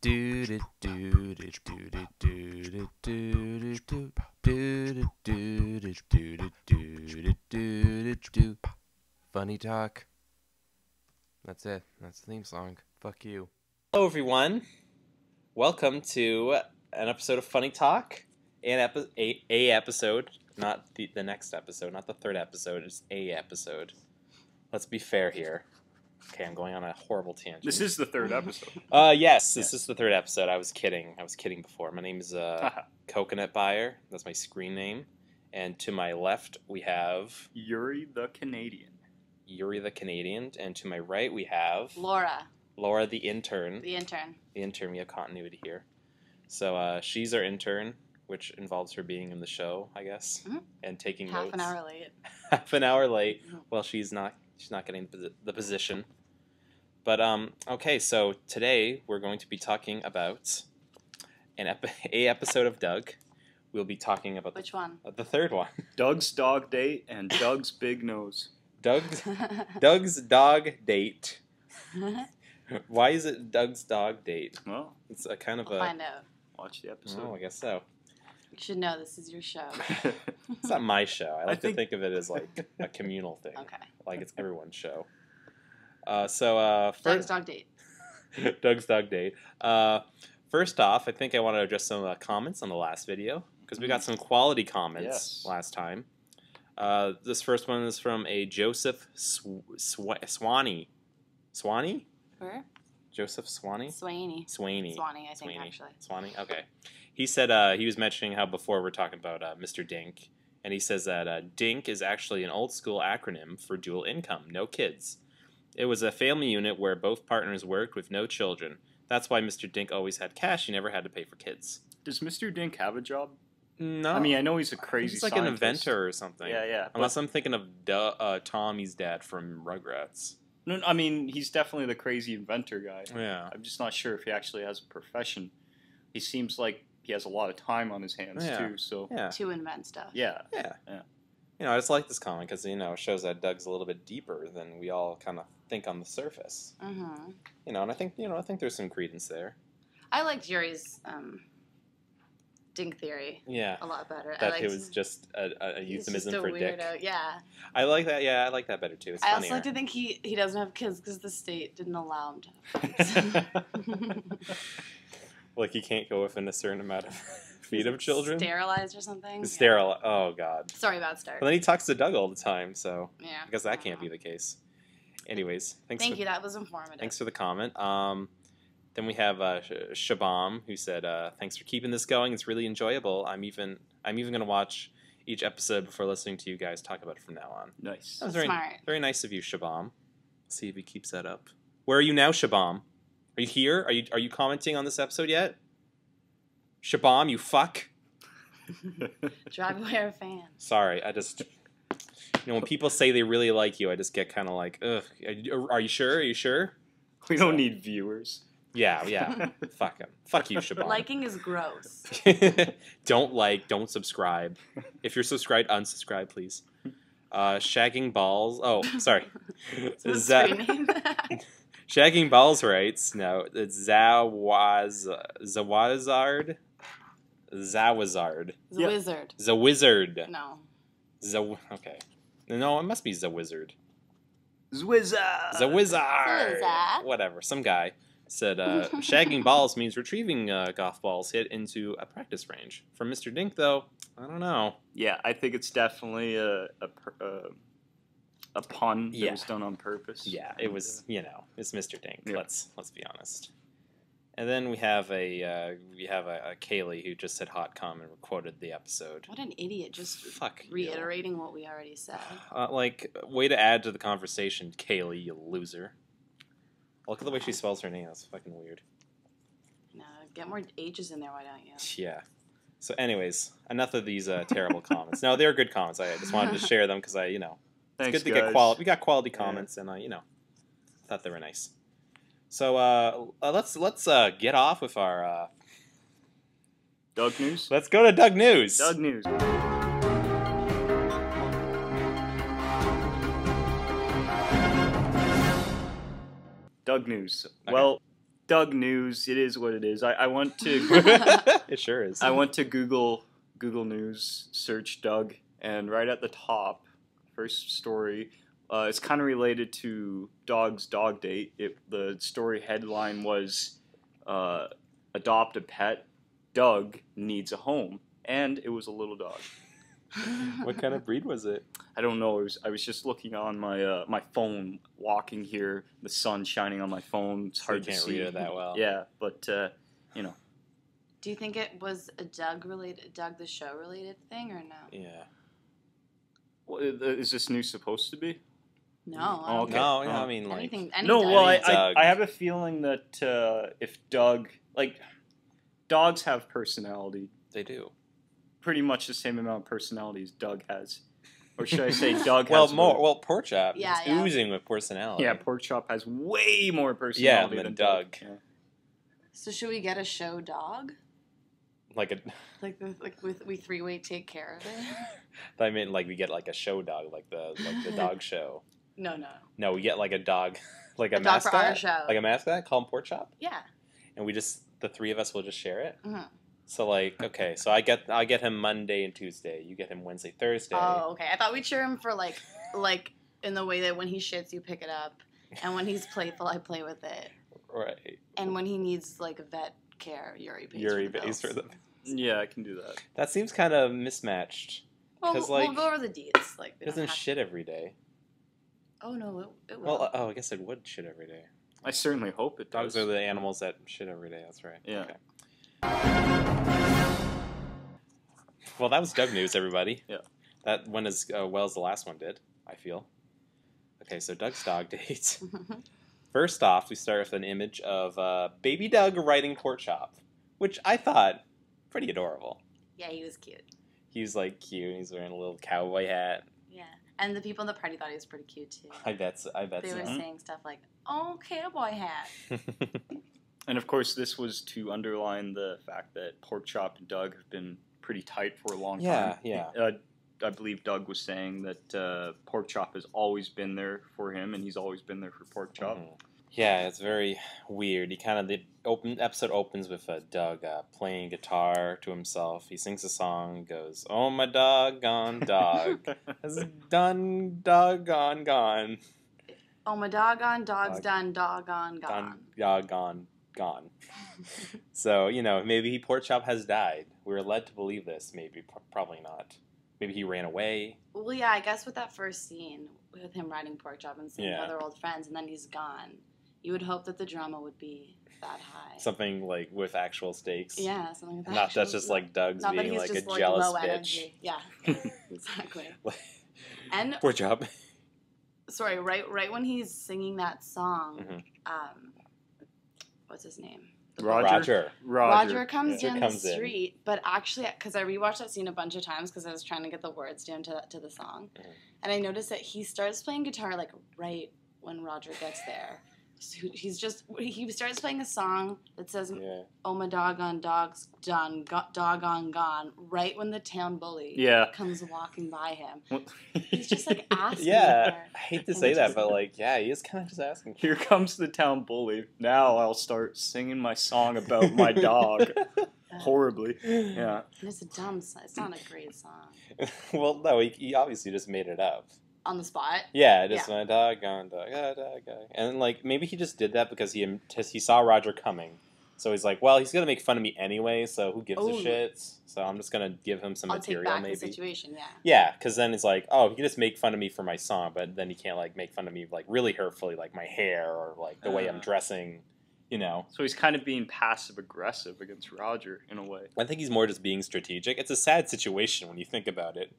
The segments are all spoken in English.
Funnie Talk. That's it. That's the theme song. Fuck you. Hello, everyone. Welcome to an episode of Funnie Talk. A episode, not the next episode, not the third episode. It's a episode. Let's be fair here. Okay, I'm going on a horrible tangent. This is the third episode. Yes, this is the third episode. I was kidding. I was kidding before. My name is Coconut Buyer. That's my screen name. And to my left, we have Yuri the Canadian. Yuri the Canadian. And to my right, we have Laura. Laura the intern. The intern. The intern. We have continuity here. So she's our intern, which involves her being in the show, I guess, and taking notes. Half an hour late. Half an hour late. Well, she's not getting the position. But okay, so today we're going to be talking about a episode of Doug. We'll be talking about Which one? The third one. Doug's dog date and Doug's big nose. Doug's dog date. Why is it Doug's dog date? Well, it's a kind of we'll find out. Watch the episode. Oh, I guess so. You should know this is your show. It's not my show. I like to think of it as like a communal thing. Okay. Like it's everyone's show. Doug's dog date. Doug's dog date. First off, I think I want to address some comments on the last video because we got some quality comments last time. This first one is from a Joseph Swanee. Swanee? Where? Joseph Swanee? Swanee, I think, actually. Swanee, okay. He said he was mentioning how before we're talking about Mr. Dink, and he says that DINK is actually an old school acronym for dual income, no kids. It was a family unit where both partners worked with no children. That's why Mr. Dink always had cash. He never had to pay for kids. Does Mr. Dink have a job? No. I mean, I know he's a crazy He's like scientist. an inventor or something. Yeah. Unless I'm thinking of Tommy's dad from Rugrats. No, I mean, he's definitely the crazy inventor guy. Yeah. I'm just not sure if he actually has a profession. He seems like he has a lot of time on his hands, too. So to invent stuff. Yeah. You know, I just like this comic because, you know, it shows that Doug's a little bit deeper than we all kind of think on the surface. Mm-hmm. You know, and I think there's some credence there. I liked Yuri's Dink theory a lot better. That it was just a euphemism for dick. Yeah. I like that. Yeah, I like that better, too. It's funnier. I also like to think he doesn't have kids because the state didn't allow him to have kids. Like he can't go within a certain amount of feet of children? Sterilized or something? Oh, God. Sorry, bad start. But then he talks to Doug all the time, so yeah, I guess that can't be the case. Anyways, thank you. That was informative. Thanks for the comment. Then we have Shabam, who said, "Thanks for keeping this going. It's really enjoyable. I'm even going to watch each episode before listening to you guys talk about it from now on." Nice. That was smart. Very nice of you, Shabam. Let's see if he keeps that up. Where are you now, Shabam? Are you here? Are you commenting on this episode yet? Shabam, you fuck. Drive away our fans. Sorry, I just... when people say they really like you, I just get kind of like, ugh, are you sure? Are you sure? We don't need viewers. Yeah. Fuck him. Fuck you, Shabam. Liking is gross. Don't like, don't subscribe. If you're subscribed, unsubscribe, please. Shagging Balls. Oh, sorry. Shagging Balls writes, no, it's Zawazard. The wizard. The Wizard. No. Okay. No, it must be The Wizard. Zwizza! The Wizard. Whatever. Some guy said, shagging balls means retrieving golf balls hit into a practice range. For Mr. Dink, though, I don't know. Yeah, I think it's definitely a pun that was done on purpose. Yeah, it was, it's Mr. Dink. Yeah. Let's be honest. And then we have a Kaylee who just said hot comment and quoted the episode. What an idiot! Just reiterating what we already said. Way to add to the conversation, Kaylee, you loser. Look at the way she spells her name. That's fucking weird. No, get more H's in there. Why don't you? Yeah. So, anyways, enough of these terrible comments. No, they're good comments. I just wanted to share them because it's Thanks, good to guys. get quality. We got quality comments, and thought they were nice. So let's get off with our Doug News. Let's go to Doug News. Doug News. Doug News. Okay. Well, Doug news. It is what it is. I went to It sure is. I went to Google News, search Doug, and right at the top, first story. It's kind of related to Dog's dog date. The story headline was, "Adopt a pet. Doug needs a home," and it was a little dog. What kind of breed was it? I don't know. I was just looking on my my phone, walking here. The sun shining on my phone. It's So hard you to can't see. read it that well. Yeah, but you know. Do you think it was a Doug the show related thing, or no? Yeah. Is this news supposed to be? No. Oh, I don't okay. think No, Oh. I mean, like, anything. Any No, Doug. well, Doug. I have a feeling that if Doug, like, dogs have personality, they do. pretty much the same amount of personality as Doug has. Or should I say Doug Well, has more. Well, Pork Chop Yeah, is yeah. oozing with personality. Yeah, Pork Chop has way more personality than than Doug. Yeah. So should we get a show dog? Like a. Like we three-way take care of it? I mean, like we get like a show dog, like the dog show. No. No, we get like a dog, like a, A dog mascot, for our show. like a mascot. Call him Pork Chop, Yeah. and the three of us will just share it. Mhm. So like, okay, so I get him Monday and Tuesday. You get him Wednesday, Thursday. Oh, okay. I thought we'd share him for like in the way that when he shits, you pick it up, and when he's playful, I play with it, Right. and when he needs like vet care, Yuri pays Yuri for the pays bills. for the. Yeah, I can do that. That seems kind of mismatched. Well, 'Cause, we'll like, go over the deeds. Like He we don't doesn't have shit every day. Oh no, it will. Well, I guess it would shit every day. I certainly hope it Dogs does. are the animals that shit every day. That's right. Yeah. Okay. Well, that was Doug news, everybody. Yeah. That went as well as the last one did, I feel. Okay, so Doug's dog date. First off, we start with an image of baby Doug riding Pork Chop, which I thought pretty adorable. Yeah, he was cute. He's like cute. He's wearing a little cowboy hat. Yeah, and the people in the party thought he was pretty cute too. I bet They so. were saying stuff like, "Oh, cowboy hat." And of course, this was to underline the fact that Pork Chop and Doug have been pretty tight for a long time. Yeah. I believe Doug was saying that Pork Chop has always been there for him, and he's always been there for Pork Chop. Mhm. Yeah, it's very weird. The episode opens with Doug playing guitar to himself. He sings a song, goes, "Oh my doggone dog, has done doggone gone, Oh, my doggone dog's Dog. done doggone gone. doggone gone." So maybe Pork Chop has died. We were led to believe this. Maybe probably not. Maybe he ran away. Well, yeah, I guess with that first scene with him riding Pork Chop and seeing Yeah. other old friends, and then he's gone, you would hope that the drama would be that high. Something like with actual stakes. Yeah, something like that. Not that's just like Doug's Not that being he's like a just jealous low bitch. energy. Yeah, exactly. And Poor Chop. sorry, right when he's singing that song, Mhm. What's his name? Roger. Roger comes Yeah. down Comes the in. street, but actually, because I rewatched that scene a bunch of times because I was trying to get the words down to the song, and I noticed that he starts playing guitar like right when Roger gets there. So he starts playing a song that says Yeah. "Oh my doggone dog's done, doggone gone," right when the town bully comes walking by him. He's just like asking. Yeah, for- I hate to and say which that, is- but like, yeah, he is kind of just asking. Here comes the town bully. Now I'll start singing my song about my dog. Horribly. Yeah. And it's a dumb song. It's not a great song. Well, no, he obviously just made it up. On the spot. Yeah, just my doggone dog, and like maybe he just did that because he saw Roger coming, so he's like, well, he's gonna make fun of me anyway, so who gives a shit? So I'm just gonna give him some I'll take material, back maybe. the situation. Yeah. Yeah, because then it's like, oh, he can just make fun of me for my song, but then he can't like make fun of me like really hurtfully, like my hair or like the way I'm dressing, So he's kind of being passive aggressive against Roger in a way. I think he's more just being strategic. It's a sad situation when you think about it.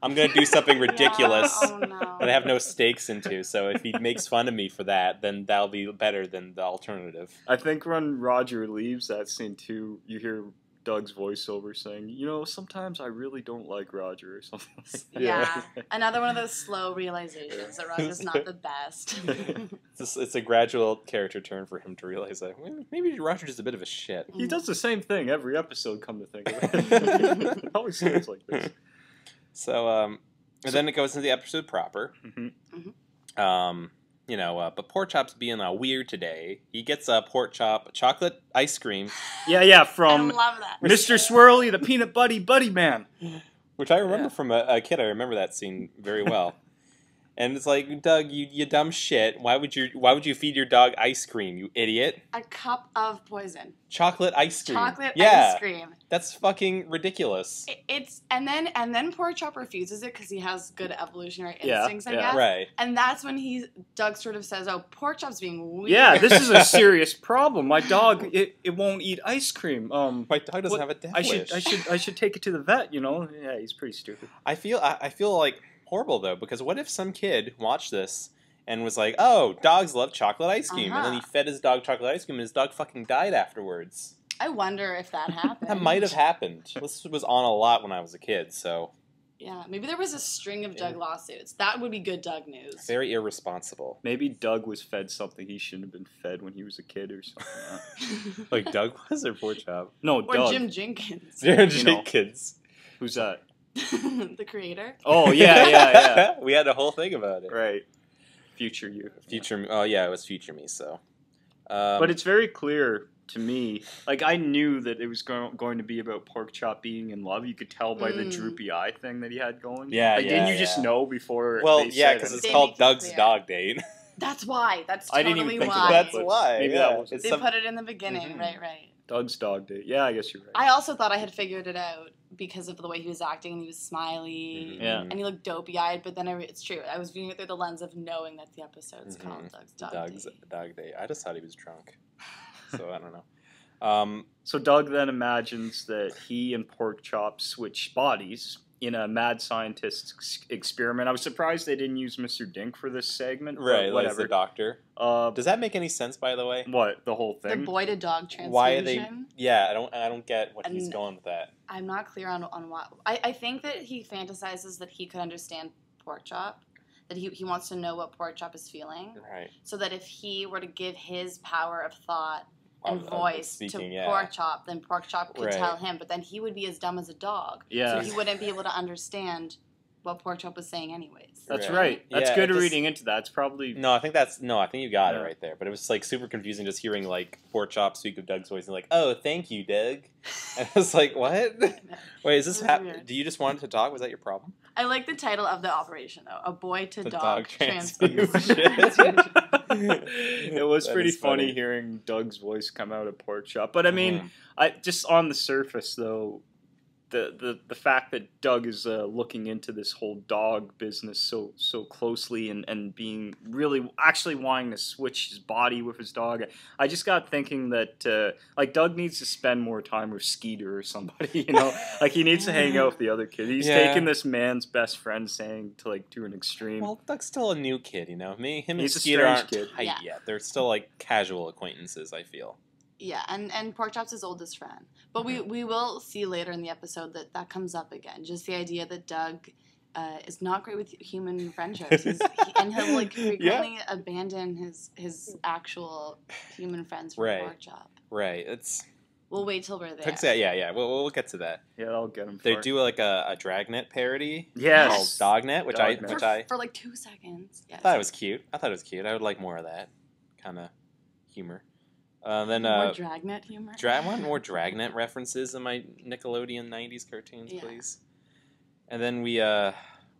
I'm gonna do something ridiculous Oh, no. that I have no stakes into. So if he makes fun of me for that, then that'll be better than the alternative. I think when Roger leaves that scene too, you hear Doug's voiceover saying, sometimes I really don't like Roger or something like that. Yeah. Another one of those slow realizations that Roger's not the best. It's a gradual character turn for him to realize that maybe Roger's just a bit of a shit. He does the same thing every episode, come to think of it. It always seems like this. So, and then it goes into the episode proper. Mhm. but Pork Chop's being weird today. He gets a pork chop, chocolate ice cream, Yeah, I from love that. Mr. Swirly, the Peanut Buddy Man. which I remember Yeah. from a kid. I remember that scene very well. And it's like, Doug, you dumb shit. Why would you feed your dog ice cream, you idiot? A cup of poison. Chocolate ice cream. Chocolate Yeah, ice cream. that's fucking ridiculous. It's and then Pork Chop refuses it because he has good evolutionary Yeah, instincts, I yeah. guess. Right. And that's when Doug sort of says, "Oh, Pork Chop's being weird." Yeah, this is a serious problem. My dog, it won't eat ice cream. My dog doesn't have a death wish. I should take it to the vet. Yeah, he's pretty stupid. I feel like horrible though, because what if some kid watched this and was like, "Oh, dogs love chocolate ice cream," and then he fed his dog chocolate ice cream, and his dog fucking died afterwards. I wonder if that happened. That might have happened. This was on a lot when I was a kid, so Yeah, maybe there was a string of Doug lawsuits. That would be good Doug news. very irresponsible. Maybe Doug was fed something he shouldn't have been fed when he was a kid or something. Like Doug was or Pork Chop? No, Or Doug. Jim Jenkins, Kids. Who's that? the creator. Oh, yeah. We had a whole thing about it. Right. Future you. Future. Oh yeah, it was Future Me. So, But it's very clear to me. Like, I knew that it was going to be about Pork Chop being in love. You could tell by the droopy eye thing that he had going. Yeah, Like, didn't you yeah, just yeah. know before? well, they yeah, said because it? it's They called make it Doug's clear. Dog Date. That's why. That's I totally didn't even think of why. that, That's but why. maybe yeah. that was- It's They some- put it in the beginning, Mhm. right. Doug's Dog Day. Yeah, I guess you're right. I also thought I had figured it out because of the way he was acting and he was smiley. Mhm. Yeah. And he looked dopey-eyed, but then it's true. I was viewing it through the lens of knowing that the episode's Mhm. called Doug's Dog Doug's Day. Dog Date. I just thought he was drunk, so I don't know. So Doug then imagines that he and Pork Chop switch bodies in a mad scientist experiment. I was surprised they didn't use Mr. Dink for this segment. But Right, like whatever. the doctor. Does that make any sense, by the way? What, the whole The thing? boy-to-dog transfusion. Why are they? Yeah, I don't get what he's And- going with that. I'm not clear on what. I think that he fantasizes that he could understand Pork Chop, that he wants to know what Pork Chop is feeling, Right. so that if he were to give his power of thought and Of voice speaking, to yeah. Pork Chop, then Pork Chop could Right. tell him, but then he would be as dumb as a dog. Yeah. So he wouldn't be able to understand what Pork Chop was saying anyways. That's Right. right. That's Yeah, good it just- reading into that. It's probably... No, I think you got it Yeah. right there. But it was like super confusing just hearing like Pork Chop speak of Doug's voice and like, "Oh, thank you, Doug." And I was like, "What? Wait, is this It was weird. Do you just want it to talk? Was that your problem?" I like the title of the operation, though. A boy-to-dog dog transfusion. transfusion. It was That pretty is funny funny. hearing Doug's voice come out of Pork Chop. But I mean, Mhm. I just on the surface though, the fact that Doug is looking into this whole dog business so closely and being really actually wanting to switch his body with his dog, I just got thinking that like Doug needs to spend more time with Skeeter or somebody, like he needs to hang out with the other kid. He's Yeah. taking this man's best friend saying to an extreme. Well, Doug's still a new kid, Him and He's a Skeeter strange aren't kid. tight Yeah. yet. They're still like casual acquaintances. I feel. Yeah, and Pork Chop's his oldest friend. But we will see later in the episode that comes up again. Just the idea that Doug is not great with human friendships. And he'll like frequently abandon his actual human friends for Right. Pork Chop. Right. It's. We'll wait till we're there. Yeah. We'll get to that. Yeah, I'll get him. They for it. do like a Dragnet parody Yes. called Dognet, which I Dognet. For like 2 seconds. Yes. thought it was cute. I would like more of that kind of humor. Then More Dragnet humor. I want more Dragnet references in my Nickelodeon '90s cartoons, Yeah. please. And then we what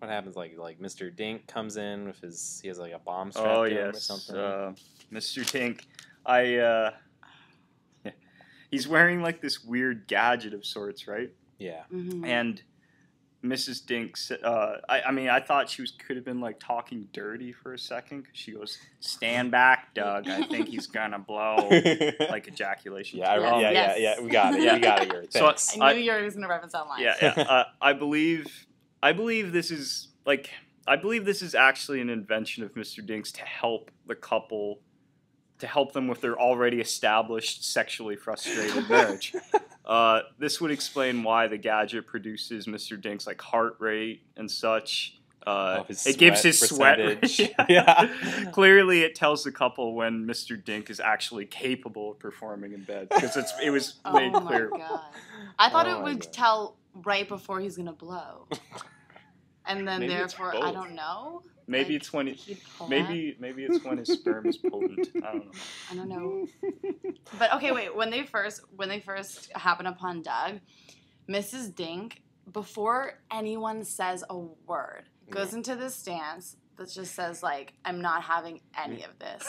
happens? Like Mr. Dink comes in with he has like a bomb strapped Oh to him or yes, something. Mr. Tink. He's wearing like this weird gadget of sorts, right? Yeah. Mhm. And Mrs. Dink. I thought she could have been like talking dirty for a second. 'Cause she goes, "Stand back, Doug. I think he's gonna blow." Like ejaculation. Yeah, Yes. yeah. We got it. Yeah. We got it. Here. So Thanks. I knew you were going to reference that line. Yeah. I believe this is actually an invention of Mr. Dink's to help the couple, to help them with their already established sexually frustrated marriage. This would explain why the gadget produces Mr. Dink's like heart rate and such. His It gives his sweat percentage. rate. Yeah. Clearly, it tells the couple when Mr. Dink is actually capable of performing in bed because it was Oh made my clear. god. I thought Oh it my would God. tell right before he's going to blow. And then Maybe it's therefore, I both. don't know. Maybe Like, it's when he'd pull maybe it's when his sperm is potent. I don't know. I don't know. But okay, wait. When they first happen upon Doug, Mrs. Dink, before anyone says a word, goes into this stance that just says like, "I'm not having any of this."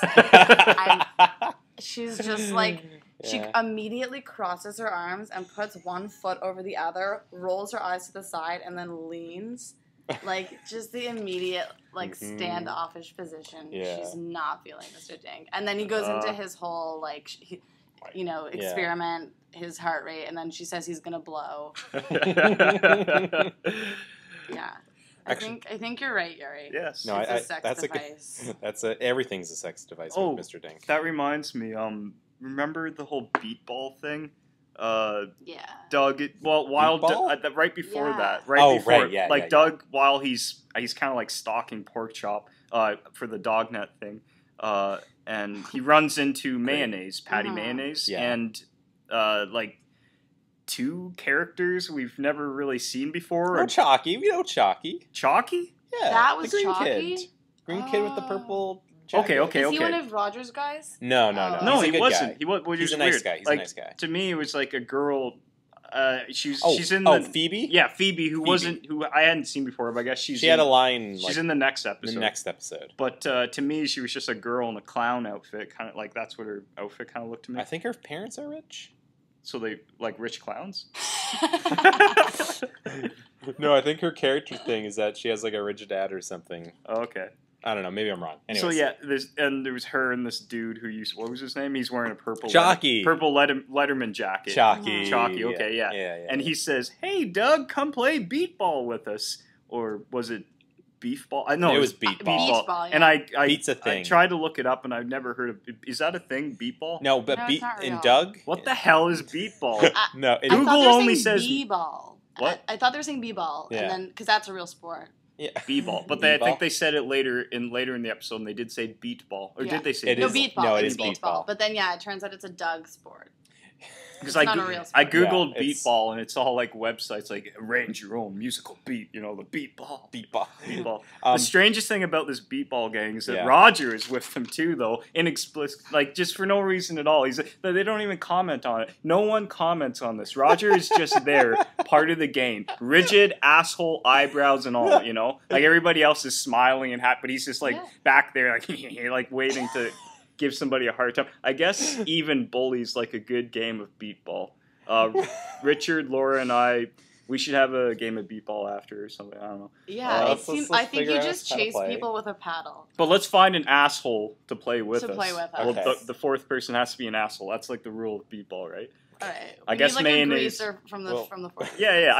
She's just like, she immediately crosses her arms and puts one foot over the other, rolls her eyes to the side, and then leans. Like, just the immediate, like, standoffish position. Yeah. She's not feeling Mr. Dink. And then he goes into his whole, like, experiment, his heart rate, and then she says he's going to blow. Yeah. I think you're right, Yuri. Yes. No, It's a sex that's device. everything's a sex device with Mr. Dink. That reminds me. Remember the whole beat ball thing? Yeah. Doug. While right before Yeah. that, Right. Doug, while he's kind of like stalking Pork Chop, for the dognet thing, and he runs into mayonnaise, Patty Mayonnaise, and like two characters we've never really seen before. Chalky. We know Chalky. Chalky? Yeah. That was the green Chalky? kid. Green kid with the purple jacket. Okay. Is he one of Roger's guys? No. No, He's a he good wasn't. guy. He was. He's a nice guy. He's a nice guy. To me, it was like a girl. She's in Phoebe? Yeah, Phoebe, who I hadn't seen before, but I guess she had a line. She's in the next episode. The next episode. But to me, she was just a girl in a clown outfit, kind of like that's what her outfit kind of looked to me. I think her parents are rich. So they like rich clowns. No, I think her character thing is that she has like a rich dad or something. Oh, okay. I don't know. Maybe I'm wrong. Anyways. So yeah, there was her and this dude who what was his name? He's wearing a purple Chalky. Letterman jacket. Chalky. Okay, yeah. And he says, "Hey, Doug, come play beat ball with us." Or was it beef ball? No, it was beat ball. Beat ball, yeah. And I Beat's a thing. I tried to look it up, and I've never heard of. Is that a thing? Beat ball? No, but No, beat it's not in real. Doug. What the hell is beat ball? No, I thought Google they were only saying says- b-ball. What? I thought they were saying b-ball, Yeah. and then because that's a real sport. yeah. B-ball, but I think they said it later in the episode, and they did say beat ball, or Yeah. did they say It No, is- beat ball. no, it it's is beat beat ball. But then, yeah, it turns out it's a Doug sport. Because It's not a real I sport. googled Yeah, beat it's- ball, and it's all like websites like arrange your own musical beat, the beat ball. Beat ball. Beat ball. The strangest thing about this beat ball gang is that Yeah. Roger is with them too, though, inexplicit, like just for no reason at all. They don't even comment on it. No one comments on this. Roger is just there, part of the game, rigid asshole eyebrows and all. Like everybody else is smiling and happy, but he's just like back there, like like waiting to give somebody a hard time. I guess even bullies like a good game of beat ball. Richard, Laura, and we should have a game of beat ball after or something. I don't know. Yeah, let's I think figure you out just how to chase play. people with a paddle. But let's find an asshole to play with us. Well, Okay. the fourth person has to be an asshole. That's like the rule of beat ball, right? All right. I guess need, like, mayonnaise- a greaser from the fourth. Yeah.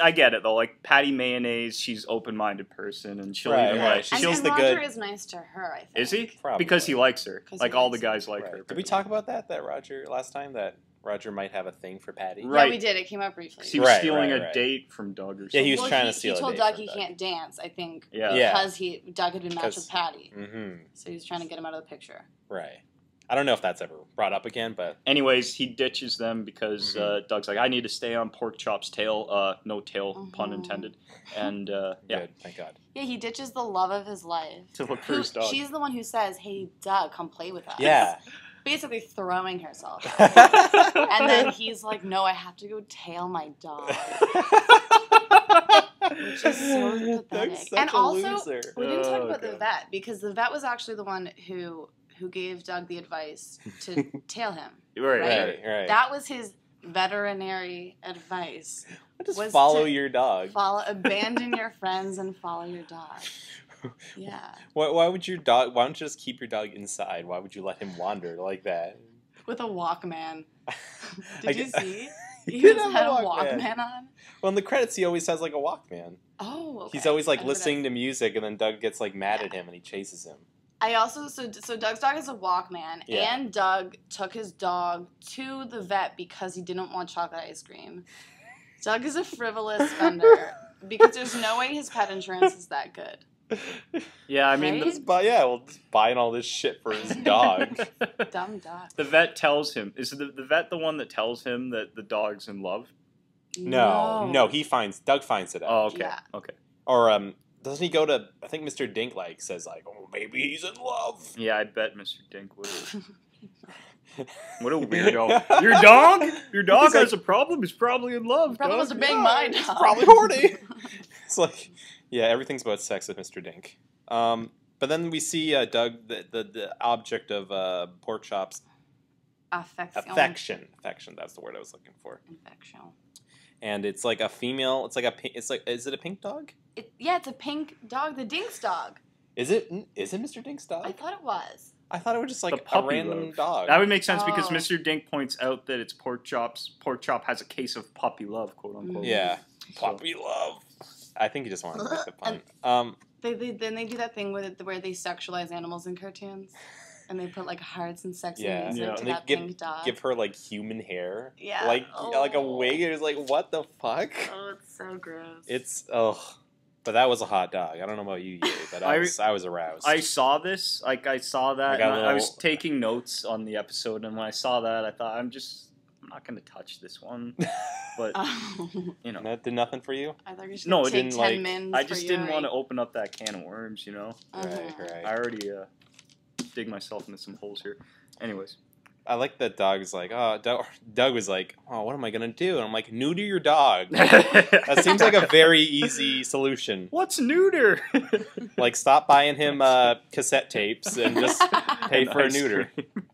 I get it though. Like Patty Mayonnaise, she's open-minded person, and she'll Right, even right. like. She And, feels and the Roger good- is nice to her, I think. Is he? Probably. Because he likes her. 'Cause Like he all the likes guys like Right. her. Did we talk about that Roger last time? That Roger might have a thing for Patty. Right. Yeah, we did. It came up briefly. He was Right, stealing right, a right. date from Doug or Yeah, something. he was trying to steal He a told date Doug from he Doug. can't dance, I think, Yeah. because Doug had been matched 'Cause- with Patty. Mm-hmm. So he was trying to get him out of the picture. Right. I don't know if that's ever brought up again, but Anyways, he ditches them because Doug's like, I need to stay on Pork Chop's tail. No tail, pun intended. And yeah, good. Thank God. Yeah, he ditches the love of his life. to look for his dog. She's the one who says, "Hey, Doug, come play with us." Yeah. Basically throwing herself. And then he's like, "No, I have to go tail my dog." Which is so pathetic. And also, we didn't talk about the vet, because the vet was actually the one who gave Doug the advice to tail him. Right. Right. That was his veterinary advice. Just was follow to your dog. Abandon your friends and follow your dog. Yeah. Why would your dog? Why don't you just keep your dog inside? Why would you let him wander like that? With a Walkman. I Did you guess- see? He He did just have had a a Walkman. Walkman on. Well, in the credits, he always has like a Walkman. Oh, okay. He's always like I listening forgot. to music, and then Doug gets like mad at him, and he chases him. I also so Doug's dog is a Walkman, Yeah. and Doug took his dog to the vet because he didn't want chocolate ice cream. Doug is a frivolous spender because there's no way his pet insurance is that good. Yeah, I mean, Right? Just buying all this shit for his dog. Dumb dog. the vet tells him. Is the vet the one that tells him that the dog's in love? No, Doug finds it out. Oh, okay. Yeah. Okay. Or doesn't he go to? I think Mr. Dink says oh, maybe he's in love. Yeah, I bet Mr. Dink would. What a weirdo! Your dog has a problem. He's probably in love. Probably dog. wants to bang my dog. He's probably horny. It's like, yeah, everything's about sex with Mr. Dink. But then we see Doug, the object of pork chops. Affection. That's the word I was looking for. Affection. And it's like a female. It's like is it a pink dog? It's a pink dog. The Dink's dog. Is it Mr. Dink's dog? I thought it was. I thought it was just like The puppy a random love. dog. That would make sense because Oh. Mr. Dink points out that it's pork chops. Pork chop has a case of puppy love, quote unquote. Yeah, So- puppy love. I think he just wanted to make the pun. Then they do that thing where they sexualize animals in cartoons, and they put like hearts and sexy Yeah. music Yeah. to And they that pink dog. give her like human hair. Yeah. Like a Oh. wig. It was like, what the fuck? Oh, it's so gross. It's but that was a hot dog. I don't know about you, Yuri, but I was aroused. I saw this, I saw that, I got and a I was little- taking notes on the episode, and when I saw that, I thought, I'm not going to touch this one, but, Oh. you know. That did nothing for you. I thought you should No, it take didn't, 10 like- mins I for just didn't Yuri. want to open up that can of worms, you know? Right. I already dig myself into some holes here. Anyways. I like that Doug's like, Doug was like, oh, what am I gonna do? And I'm like, neuter your dog. That That seems like a very easy solution. What's neuter? Like, stop buying him cassette tapes and just pay And for a ice neuter. cream.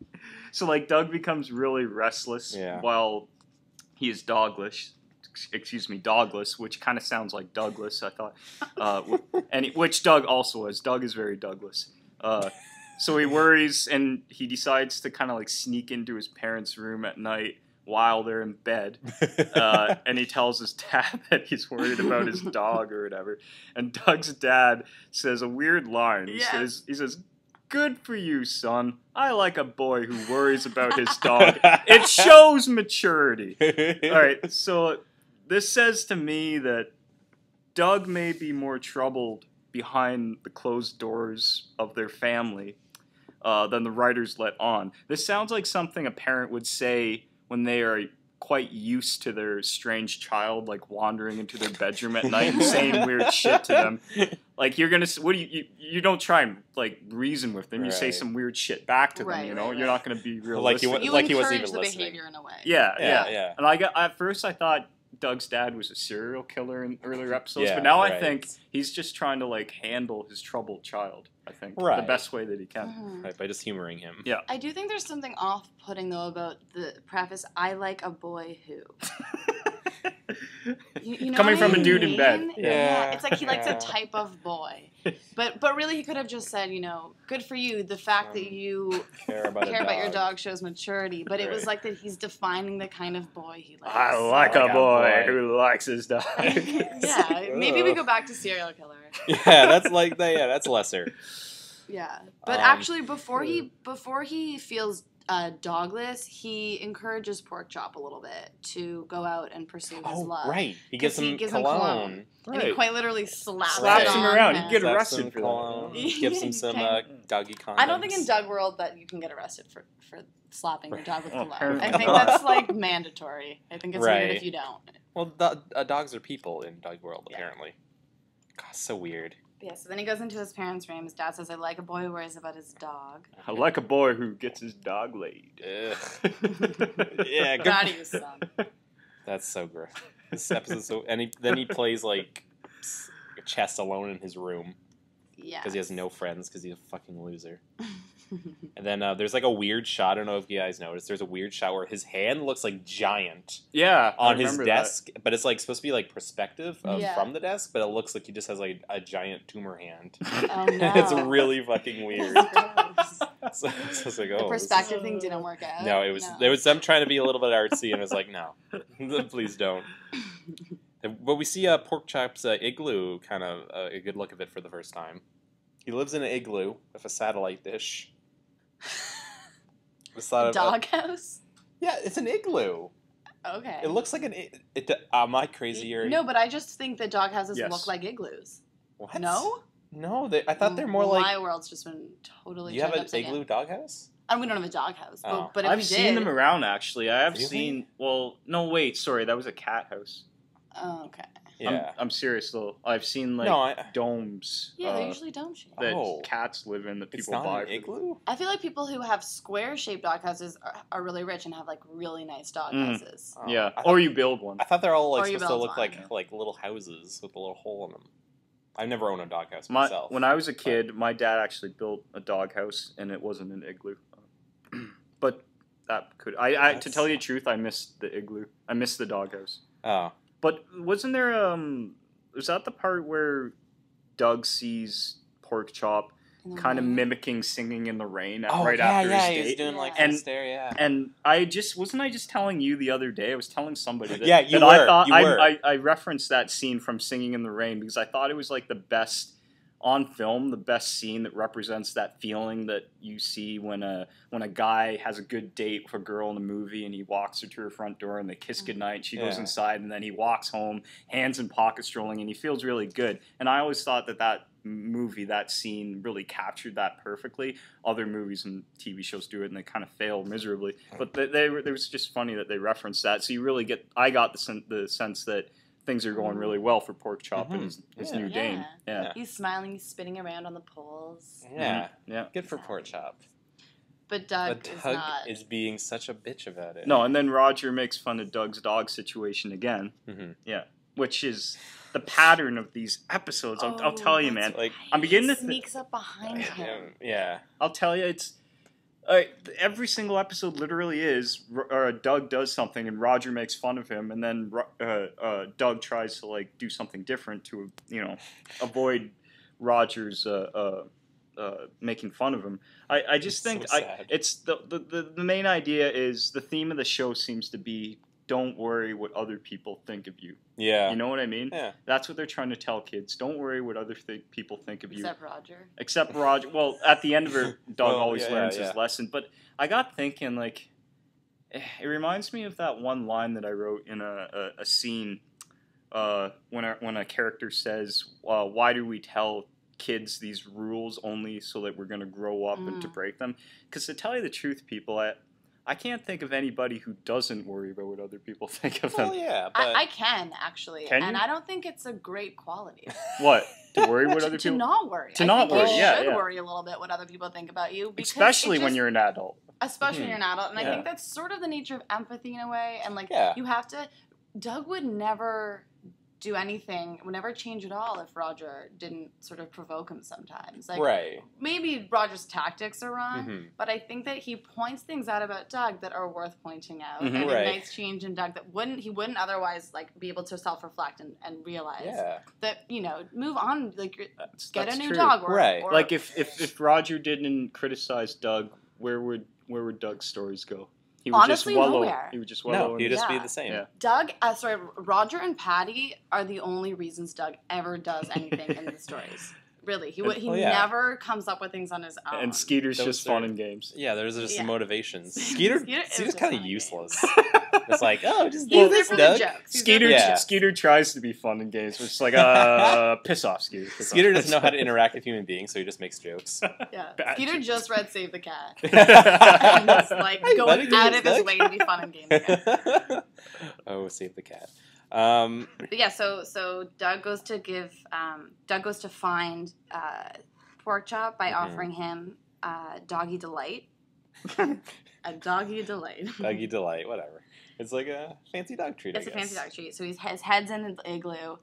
So, like, Doug becomes really restless while he is dogless. Excuse me, dogless, which kind of sounds like Douglas, I thought. Which Doug also is. Doug is very Douglas. So he worries, and he decides to kind of like sneak into his parents' room at night while they're in bed. And he tells his dad that he's worried about his dog or whatever. And Doug's dad says a weird line. He Yes. says, "Good for you, son. I like a boy who worries about his dog. It shows maturity." All right, so this says to me that Doug may be more troubled behind the closed doors of their family than the writers let on. This sounds like something a parent would say when they are quite used to their strange child, like wandering into their bedroom at night and saying weird shit to them. Like, you're gonna, what do you don't try and like reason with them. You say Right. some weird shit back to them. Right, You know, right, you're right. not gonna be Like realistic. You like he encourage wasn't even the listening. behavior in a way. Yeah. Yeah. And at first I thought Doug's dad was a serial killer in earlier episodes, Yeah, but now I right. think he's just trying to like handle his troubled child. I think the Right. best way that he can. Mhm. Right, by just humoring him. Yeah. I do think there's something off-putting though about the preface. I like a boy who. You know Coming what from I a dude in bed. mean? Yeah. It's like he likes Yeah. a type of boy, but really he could have just said, good for you. The fact that you Care about care about your dog shows maturity, but it was Right. like that he's defining the kind of boy he likes. I like like a a boy boy. who likes his dog. Yeah, maybe we go back to serial killer. Yeah, that's lesser. Yeah, but Um, actually, before he feels dogless, he encourages Porkchop a little bit to go out and pursue his Oh, love. right. He gives 'Cause he him gives him cologne. cologne. And he Right. quite literally slaps Slaps it him on around. him. You get Slaps arrested him for cologne. that. Gives him some doggy condoms. I don't think in Doug world that you can get arrested for slapping your dog with Well, cologne. apparently I think not. that's like mandatory. I think it's weird Right. if you don't. Well, dogs are people in Doug world, Yeah. apparently. God, so weird. Yeah, so then he goes into his parents' room. His dad says, I like a boy who worries about his dog. I like a boy who gets his dog laid. Ugh. Yeah, good. Got you, son. That's so gross. This episode, then he plays like chess alone in his room Yeah. because he has no friends because he's a fucking loser. And then there's like a weird shot. I don't know if you guys noticed. There's a weird shot where his hand looks like giant Yeah, I on his remember desk, but it's like supposed to be like perspective Yeah. from the desk, but it looks like he just has like a giant tumor hand. Oh, no. It's really fucking weird. That's gross. So it's like, The oh, this is- perspective thing didn't work out. No, it was them trying to be a little bit artsy, and it was like, no, please don't. But we see Porkchop's igloo, kind of a good look of it for the first time. He lives in an igloo with a satellite dish. Just thought of- Doghouse? yeah, it's an igloo. Okay. It looks like an. Am I crazy or No, but I just think that doghouses Yes. look like igloos. what? No? No, I thought they're more like. My world's just been totally You have turned an upside igloo down. doghouse? We don't have a doghouse. Oh. But if I've we seen did, them around, actually. I have Really? seen... Well, no, wait, sorry. That was a cat house. Oh, okay. Yeah. I'm serious though. I've seen like No, domes Yeah, they're usually dome shaped. that Oh. cats live in that it's people not buy. an igloo? I feel like people who have square-shaped doghouses are really rich and have like really nice doghouses. Oh, Yeah, I or thought, you build one. I thought they're all like Or you supposed to build look one, yeah. like little houses with a little hole in them. I've never owned a doghouse My myself. when I was a kid, my dad actually built a doghouse, and it wasn't an igloo. But that could to That's- tell you the truth, I missed the igloo. I missed the doghouse. Oh. But wasn't there was that the part where Doug sees Pork Chop In the kind of rain. mimicking singing in the rain Oh, right yeah, after yeah, his he's date? doing like And- that stare, yeah. And I just telling you the other day. I was telling somebody that, Yeah, you that were, I thought you were. I referenced that scene from Singing in the Rain because I thought it was like the best on film, the best scene that represents that feeling that you see when a guy has a good date with a girl in a movie and he walks her to her front door and they kiss goodnight and she goes Yeah. inside and then he walks home, hands in pocket strolling, and he feels really good. And I always thought that movie, that scene really captured that perfectly. Other movies and TV shows do it and they kind of fail miserably. But it was just funny that they referenced that. So you really I got the sense that things are going really well for Pork Chop and his Yeah. new dame. Yeah. Yeah. He's smiling, he's spinning around on the poles. Yeah. Yeah. Good for Pork Chop. But Doug, But is Doug not. is being such a bitch about it. No, and then Roger makes fun of Doug's dog situation again. Mhm. Yeah. Which is the pattern of these episodes. I'll tell you, man. that's Like, right. I'm beginning to He sneaks up behind him. Yeah. I'll tell you, it's every single episode literally is Doug does something and Roger makes fun of him, and then Doug tries to like do something different to avoid Roger's making fun of him. I just It's think so sad. it's the main idea is the theme of the show seems to be don't worry what other people think of you. Yeah. You know what I mean? Yeah. That's what they're trying to tell kids. Don't worry what other people think of you. Except Roger. Roger. Well, at the end of it, Doug Well, always yeah, learns yeah. his lesson. But I got thinking, like, it reminds me of that one line that I wrote in a scene when a character says, "Why do we tell kids these rules only so that we're going to grow up and to break them?" Because to tell you the truth, people, I can't think of anybody who doesn't worry about what other people think of them. Well, yeah, but I can, actually. Can and you? I don't think it's a great quality. What? To worry what other To people... not worry. To I not think worry, you yeah, should yeah. worry a little bit what other people think about you. Because Especially it when just- you're an adult. Especially when you're an adult. And I Yeah. think that's sort of the nature of empathy in a way. And, like, Yeah. you have to... Doug would never do anything, would never change at all if Roger didn't sort of provoke him sometimes. Like, right. maybe Roger's tactics are wrong, Mhm. but I think that he points things out about Doug that are worth pointing out. Mhm. And Right. ignites change in Doug that he wouldn't otherwise, like, be able to self-reflect and realize Yeah. that, move on, like, get That's a new true. dog. Or, Right. or Like if Roger didn't criticize Doug, where would Doug's stories go? He would Honestly, just wallow. nowhere. He would just wallow. No, in he'd his- just be Yeah. the same. Yeah. Roger and Patty are the only reasons Doug ever does anything in the stories. Really, he Well, yeah. never comes up with things on his own. And Skeeter's Those just are- fun and games. Yeah, there's just Yeah. some motivations. Skeeter's Skeeter is kind of funny. useless. It's like, oh, just He's do there this, for Doug. the jokes. He's there Skeeter for the Yeah. jokes. Skeeter tries to be fun and games, but it's like piss off, Skeeter. Piss Skeeter off. doesn't know how to interact with human beings, so he just makes jokes. Yeah. Bad Skeeter jokes. just read Save the Cat. And it's like Hey, going buddy, out give of me his this, way to be fun and games again. Oh, save the cat. But yeah, so Doug goes to find Pork Chop by offering him Doggy Delight. A Doggy Delight. Doggy Delight, whatever. It's like a fancy dog treat, It's I a guess. fancy dog treat. So his head's in the igloo.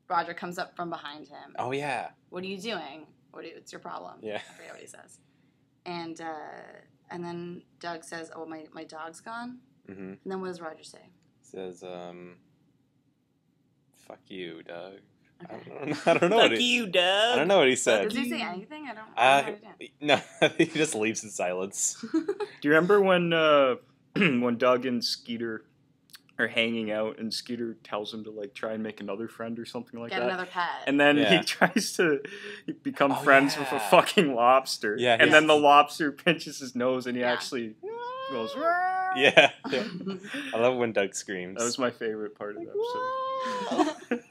Roger comes up from behind him. Oh, yeah. What are you doing? What's your problem? Yeah. I forget what he says. And then Doug says, "Oh, my dog's gone." Mm-hmm. And then what does Roger say? Says, fuck you, Doug. Okay. I don't know what Fuck he... you, Doug. I don't know what he said. Does he say anything? I don't know. No, he just leaves in silence. Do you remember when when Doug and Skeeter are hanging out and Skeeter tells him to like try and make another friend or something like Get that? another pet. And then Yeah. he tries to become Oh, friends with a yeah. fucking lobster. Yeah, and he's- then the lobster pinches his nose and he Yeah. actually goes. Yeah. I love when Doug screams. That was my favorite part of the episode.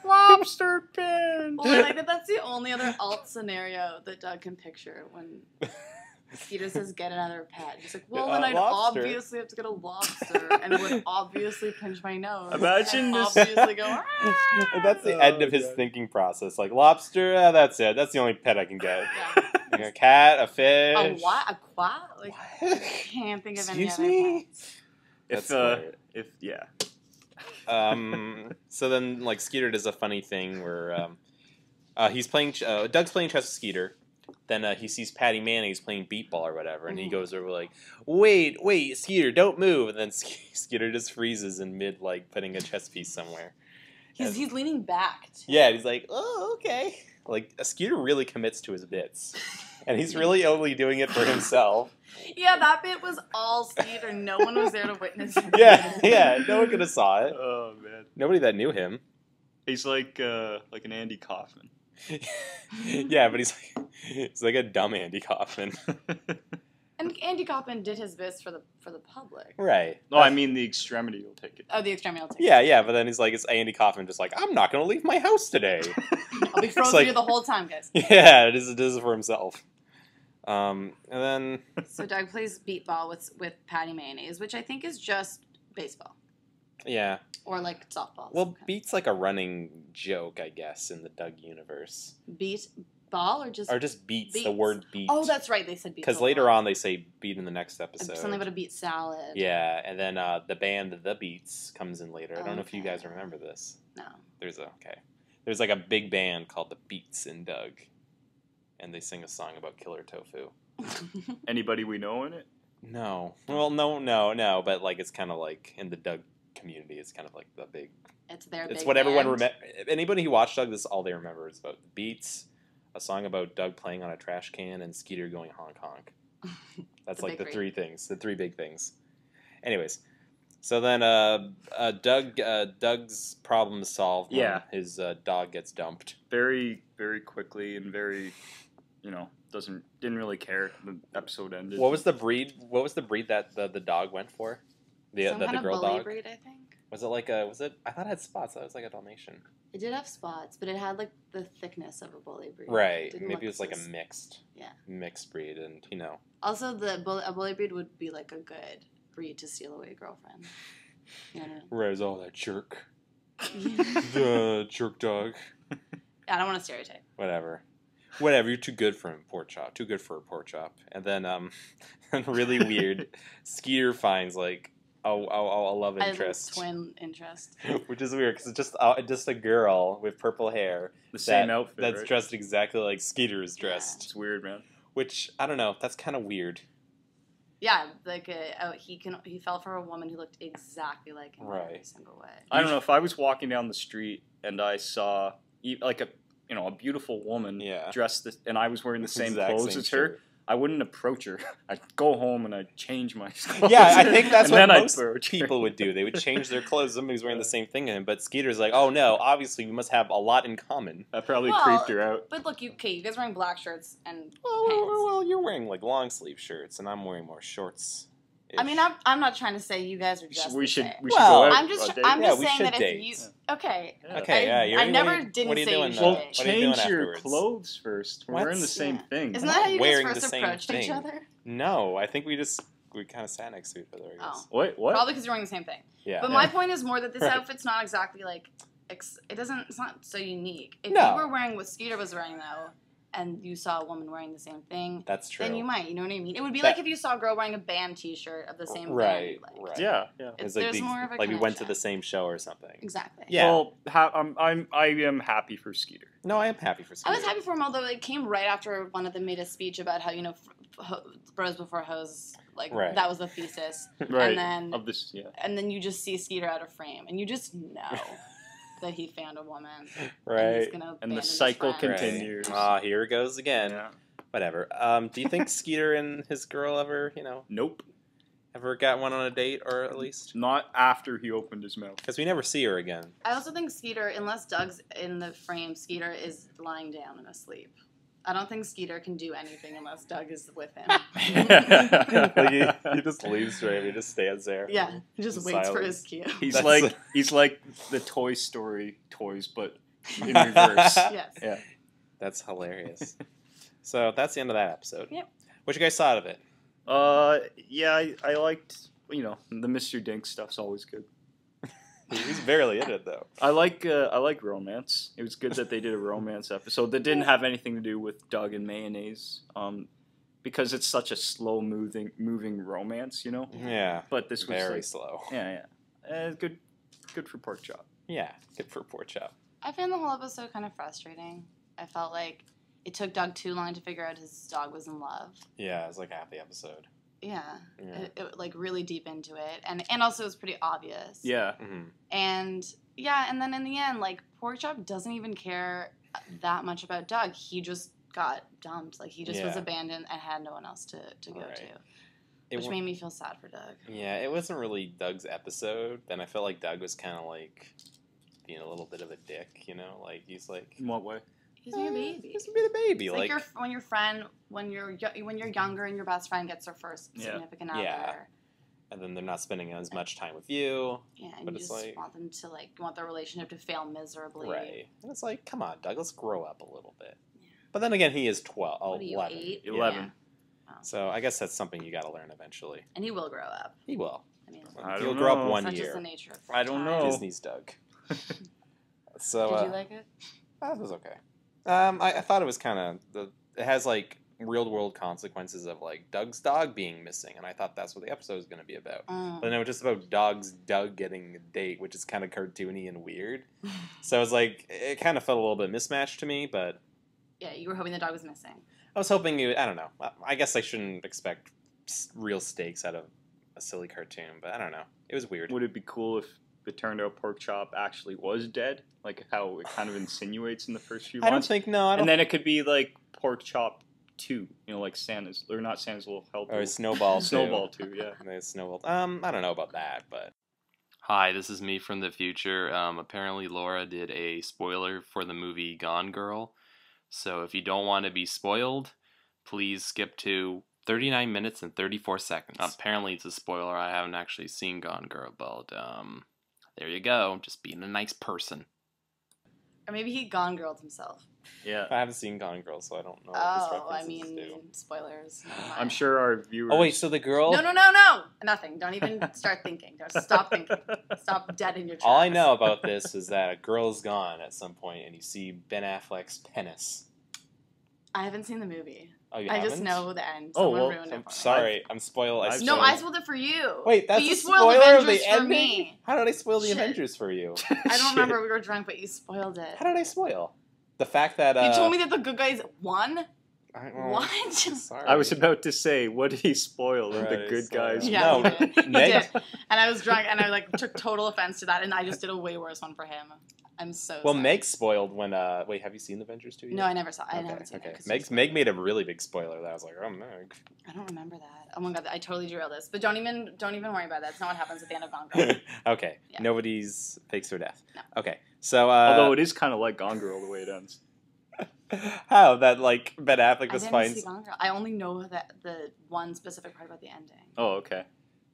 Lobster pinch. Well, I like that that's the only other alt scenario that Doug can picture when Skeeter says, "Get another pet." He's like, "Well, A then I'd lobster." obviously have to get a lobster, and it would obviously pinch my nose. Imagine and this- obviously go. And that's the Oh, end of his God. thinking process. Like, lobster, that's it. That's the only pet I can get. Yeah. Like a cat, a fish. A what? A quack? Like, I What? can't think of any Excuse other me? pets. That's If yeah. So then, like, Skeeter does a funny thing where he's playing. Doug's playing chess with Skeeter. Then he sees Patty Mayonnaise playing beat ball or whatever, and he goes over like, "Wait, Skeeter, don't move!" And then Skeeter just freezes in mid, like putting a chess piece somewhere. He's leaning back. Too. Yeah, he's like, "Oh, okay." Like Skeeter really commits to his bits, and he's really only doing it for himself. Yeah, that bit was all Skeeter. No one was there to witness it. Yeah, no one could have saw it. Oh man. Nobody that knew him. He's like an Andy Kaufman. Yeah, but he's like a dumb Andy Kaufman. And Andy Kaufman did his best for the public. Right. No, I mean the extremity will take it. Oh, the extremity will take. Yeah, but then he's like, it's Andy Kaufman just like, I'm not going to leave my house today. I'll be frozen like- here the whole time, guys. Yeah, it is for himself. And then, So Doug plays beat ball with Patty Mayonnaise, which I think is just baseball yeah. or like softball. Well, beat's like a running joke, I guess, in the Doug universe. Beat ball or just beats, the beets. word beat. Oh, that's right. They said beat. Because later on they say beat in the next episode. something about a beet salad. Yeah, and then the band The Beats comes in later. I don't know if you Okay. guys remember this. No. There's like a big band called The Beats in Doug. And they sing a song about killer tofu. Anybody we know in it? No. Well, no. But like it's kind of like in the Doug community, it's kind of like the big. It's their. It's big what everyone band. remember. Anybody who watched Doug, this is all they remember is about the Beats, a song about Doug playing on a trash can, and Skeeter going honk honk. That's The like the big three things, the three big things. Anyways, so then Doug's problem is solved. When Yeah. his dog gets dumped. Very, very quickly and very, didn't really care. The episode ended. What was the breed? What was the breed that the dog went for? Some kind The of girl bully dog. breed, I think. Was it like a? Was it? I thought it had spots. That was like a Dalmatian. It did have spots, but it had like the thickness of a bully breed. Right. Didn't Maybe look it was like a sus- mixed. Mixed breed, and Also, a bully breed would be like a good breed to steal away a girlfriend. You know what Whereas all that jerk, I mean? the jerk dog. I don't want to stereotype. Whatever. You're too good for him, pork chop. Too good for a pork chop. And then, really weird. Skeeter finds like a love interest, Twin interest. which is weird because it's just a girl with purple hair the same outfit? that's right? dressed exactly like Skeeter is dressed. It's weird, man. Which I don't know. That's kind of weird. Yeah, like he fell for a woman who looked exactly like him in every Right. single way. I don't know if I was walking down the street and I saw like a beautiful woman Yeah. dressed and I was wearing the same Exact clothes same as her. shirt. I wouldn't approach her. I'd go home and I'd change my clothes. Yeah, I think that's and what then I'd most approach her. people would do. They would change their clothes. Somebody's wearing the same thing as him, but Skeeter's like, oh no, obviously we must have a lot in common. That probably Well, creeped her out. But look, you guys are wearing black shirts and pants. Well, you're wearing like long sleeve shirts, and I'm wearing more shorts. I mean, I'm not trying to say you guys are just. We the should same. Well, go out. I'm just on a date. I'm Yeah, just we saying should that date. if you okay. Okay, I, yeah. I never what didn't are you say doing, you though? Well, should. What are you doing change your afterwards? clothes first. We're What? wearing the same Yeah. thing. Isn't that how you guys Wearing first the same approached each thing. other? No, I think we kind of sat next to each other. I guess. Oh. What? Probably because you're wearing the same thing. Yeah. But yeah. my point is more that this Right. outfit's not exactly like it's not so unique. If No. you were wearing what Skeeter was wearing though, and you saw a woman wearing the same thing, That's true. then you might. You know what I mean? It would be That- like if you saw a girl wearing a band T-shirt of the same Right. thing. Like, Right. Yeah. It's there's like more of a like we went to connection. the same show or something. Exactly. Yeah. Well, I am happy for Skeeter. No, I am happy for I Skeeter. was happy for him, although it came right after one of them made a speech about how bros before hoes, like Right. that was the thesis, Right. and then Of this, yeah. and then you just see Skeeter out of frame, and you just know that he found a woman, and he's Right. gonna And abandon the his cycle friends. continues. Ah, here it goes again. Yeah. Whatever. Do you think Skeeter and his girl ever, Nope. ever got one on a date, or at least? Not after he opened his mouth. Because we never see her again. I also think Skeeter, unless Doug's in the frame, Skeeter is lying down and asleep. I don't think Skeeter can do anything unless Doug is with him. Like he just leaves straight. He just stands there. Yeah, he just waits for his Silence. cue. He's That's- he's like the Toy Story toys, but in reverse. Yes. Yeah. That's hilarious. So that's the end of that episode. Yep. What you guys thought of it? Yeah, I liked, the Mr. Dink stuff's always good. He's barely in it though. I like romance. It was good that they did a romance episode that didn't have anything to do with Doug and mayonnaise. Because it's such a slow moving romance, Yeah. But this was very slow. Yeah. Good for pork chop. Yeah, good for pork chop. I found the whole episode kind of frustrating. I felt like it took Doug too long to figure out his dog was in love. Yeah, it was like half the episode. Yeah. It like really deep into it, and also it was pretty obvious. Yeah. Mm-hmm. And then in the end, like pork chop doesn't even care that much about Doug. He just got dumped. Like he just was abandoned and had no one else to go to. Which made me feel sad for Doug. Yeah, it wasn't really Doug's episode. Then I felt like Doug was kind of like being a little bit of a dick, like he's like. In what way? He's being a baby. He's being a baby. It's like when you're younger and your best friend gets their first significant other. Yeah. And then they're not spending as much time with you. Yeah, and you just want them to you want their relationship to fail miserably. Right. And it's like, come on, Doug, let's grow up a little bit. Yeah. But then again, he is 12. What are you, 11. 8? 11. Yeah. Oh. So I guess that's something you got to learn eventually. And he will grow up. He will. I mean, he'll grow up one that's year. Just the nature of I don't know. Disney's Doug. So. Did you like it? That was okay. I thought it was kind of it has like real world consequences of like Doug's dog being missing, and I thought that's what the episode was going to be about. But no, it's just about Doug getting a date, which is kind of cartoony and weird. So it was like it kind of felt a little bit mismatched to me, but yeah, you were hoping the dog was missing. I was hoping I don't know. I guess I shouldn't expect real stakes out of a silly cartoon, but I don't know. It was weird. Would it be cool if it turned out pork chop actually was dead, like how it kind of insinuates in the first few months? I don't think And then it could be like pork chop 2, like Santa's, or not Santa's Little Helper. Or Snowball 2. Snowball 2, yeah. Snowball. I don't know about that, but. Hi, this is me from the future. Apparently Laura did a spoiler for the movie Gone Girl. So if you don't want to be spoiled, please skip to 39 minutes and 34 seconds. Apparently it's a spoiler. I haven't actually seen Gone Girl, but there you go. Just being a nice person. Or maybe he Gone Girled himself. Yeah. I haven't seen Gone Girl, so I don't know what this references do. Spoilers. I'm sure our viewers... Oh, wait, so the girl... No. Nothing. Don't even start thinking. Just stop thinking. Stop dead in your tracks. All I know about this is that a girl is gone at some point, and you see Ben Affleck's penis. I haven't seen the movie. Oh, you I haven't? just know the end. Oh, Someone well, ruined it I'm for me. sorry. I'm spoiled. I No, I spoiled it for you. Wait, that's but you a spoiled spoiler of Avengers the for ending? me. How did I spoil the Shit. Avengers for you? I don't remember. We were drunk, but you spoiled it. How did I spoil? The fact that... You told me that the good guys won? What? Sorry. I was about to say, what did he spoil? The good guys. Yeah, No, he did. Meg- And I was drunk, and I took total offense to that, and I just did a way worse one for him. I'm so sorry. Meg spoiled when... Wait, have you seen the Avengers 2 yet? No, I never saw it. I haven't seen it. Meg made a really big spoiler that I was like, oh, Meg. I don't remember that. Oh my god, I totally derailed this. But don't even worry about that. That's not what happens at the end of Gone Girl. Okay. Yeah. Nobody's fakes her death. No. Okay. So, Although it is kind of like Gone Girl the way it ends. How? That, like, Ben Affleck I just didn't finds... see Gone Girl. I only know that the one specific part about the ending. Oh, okay.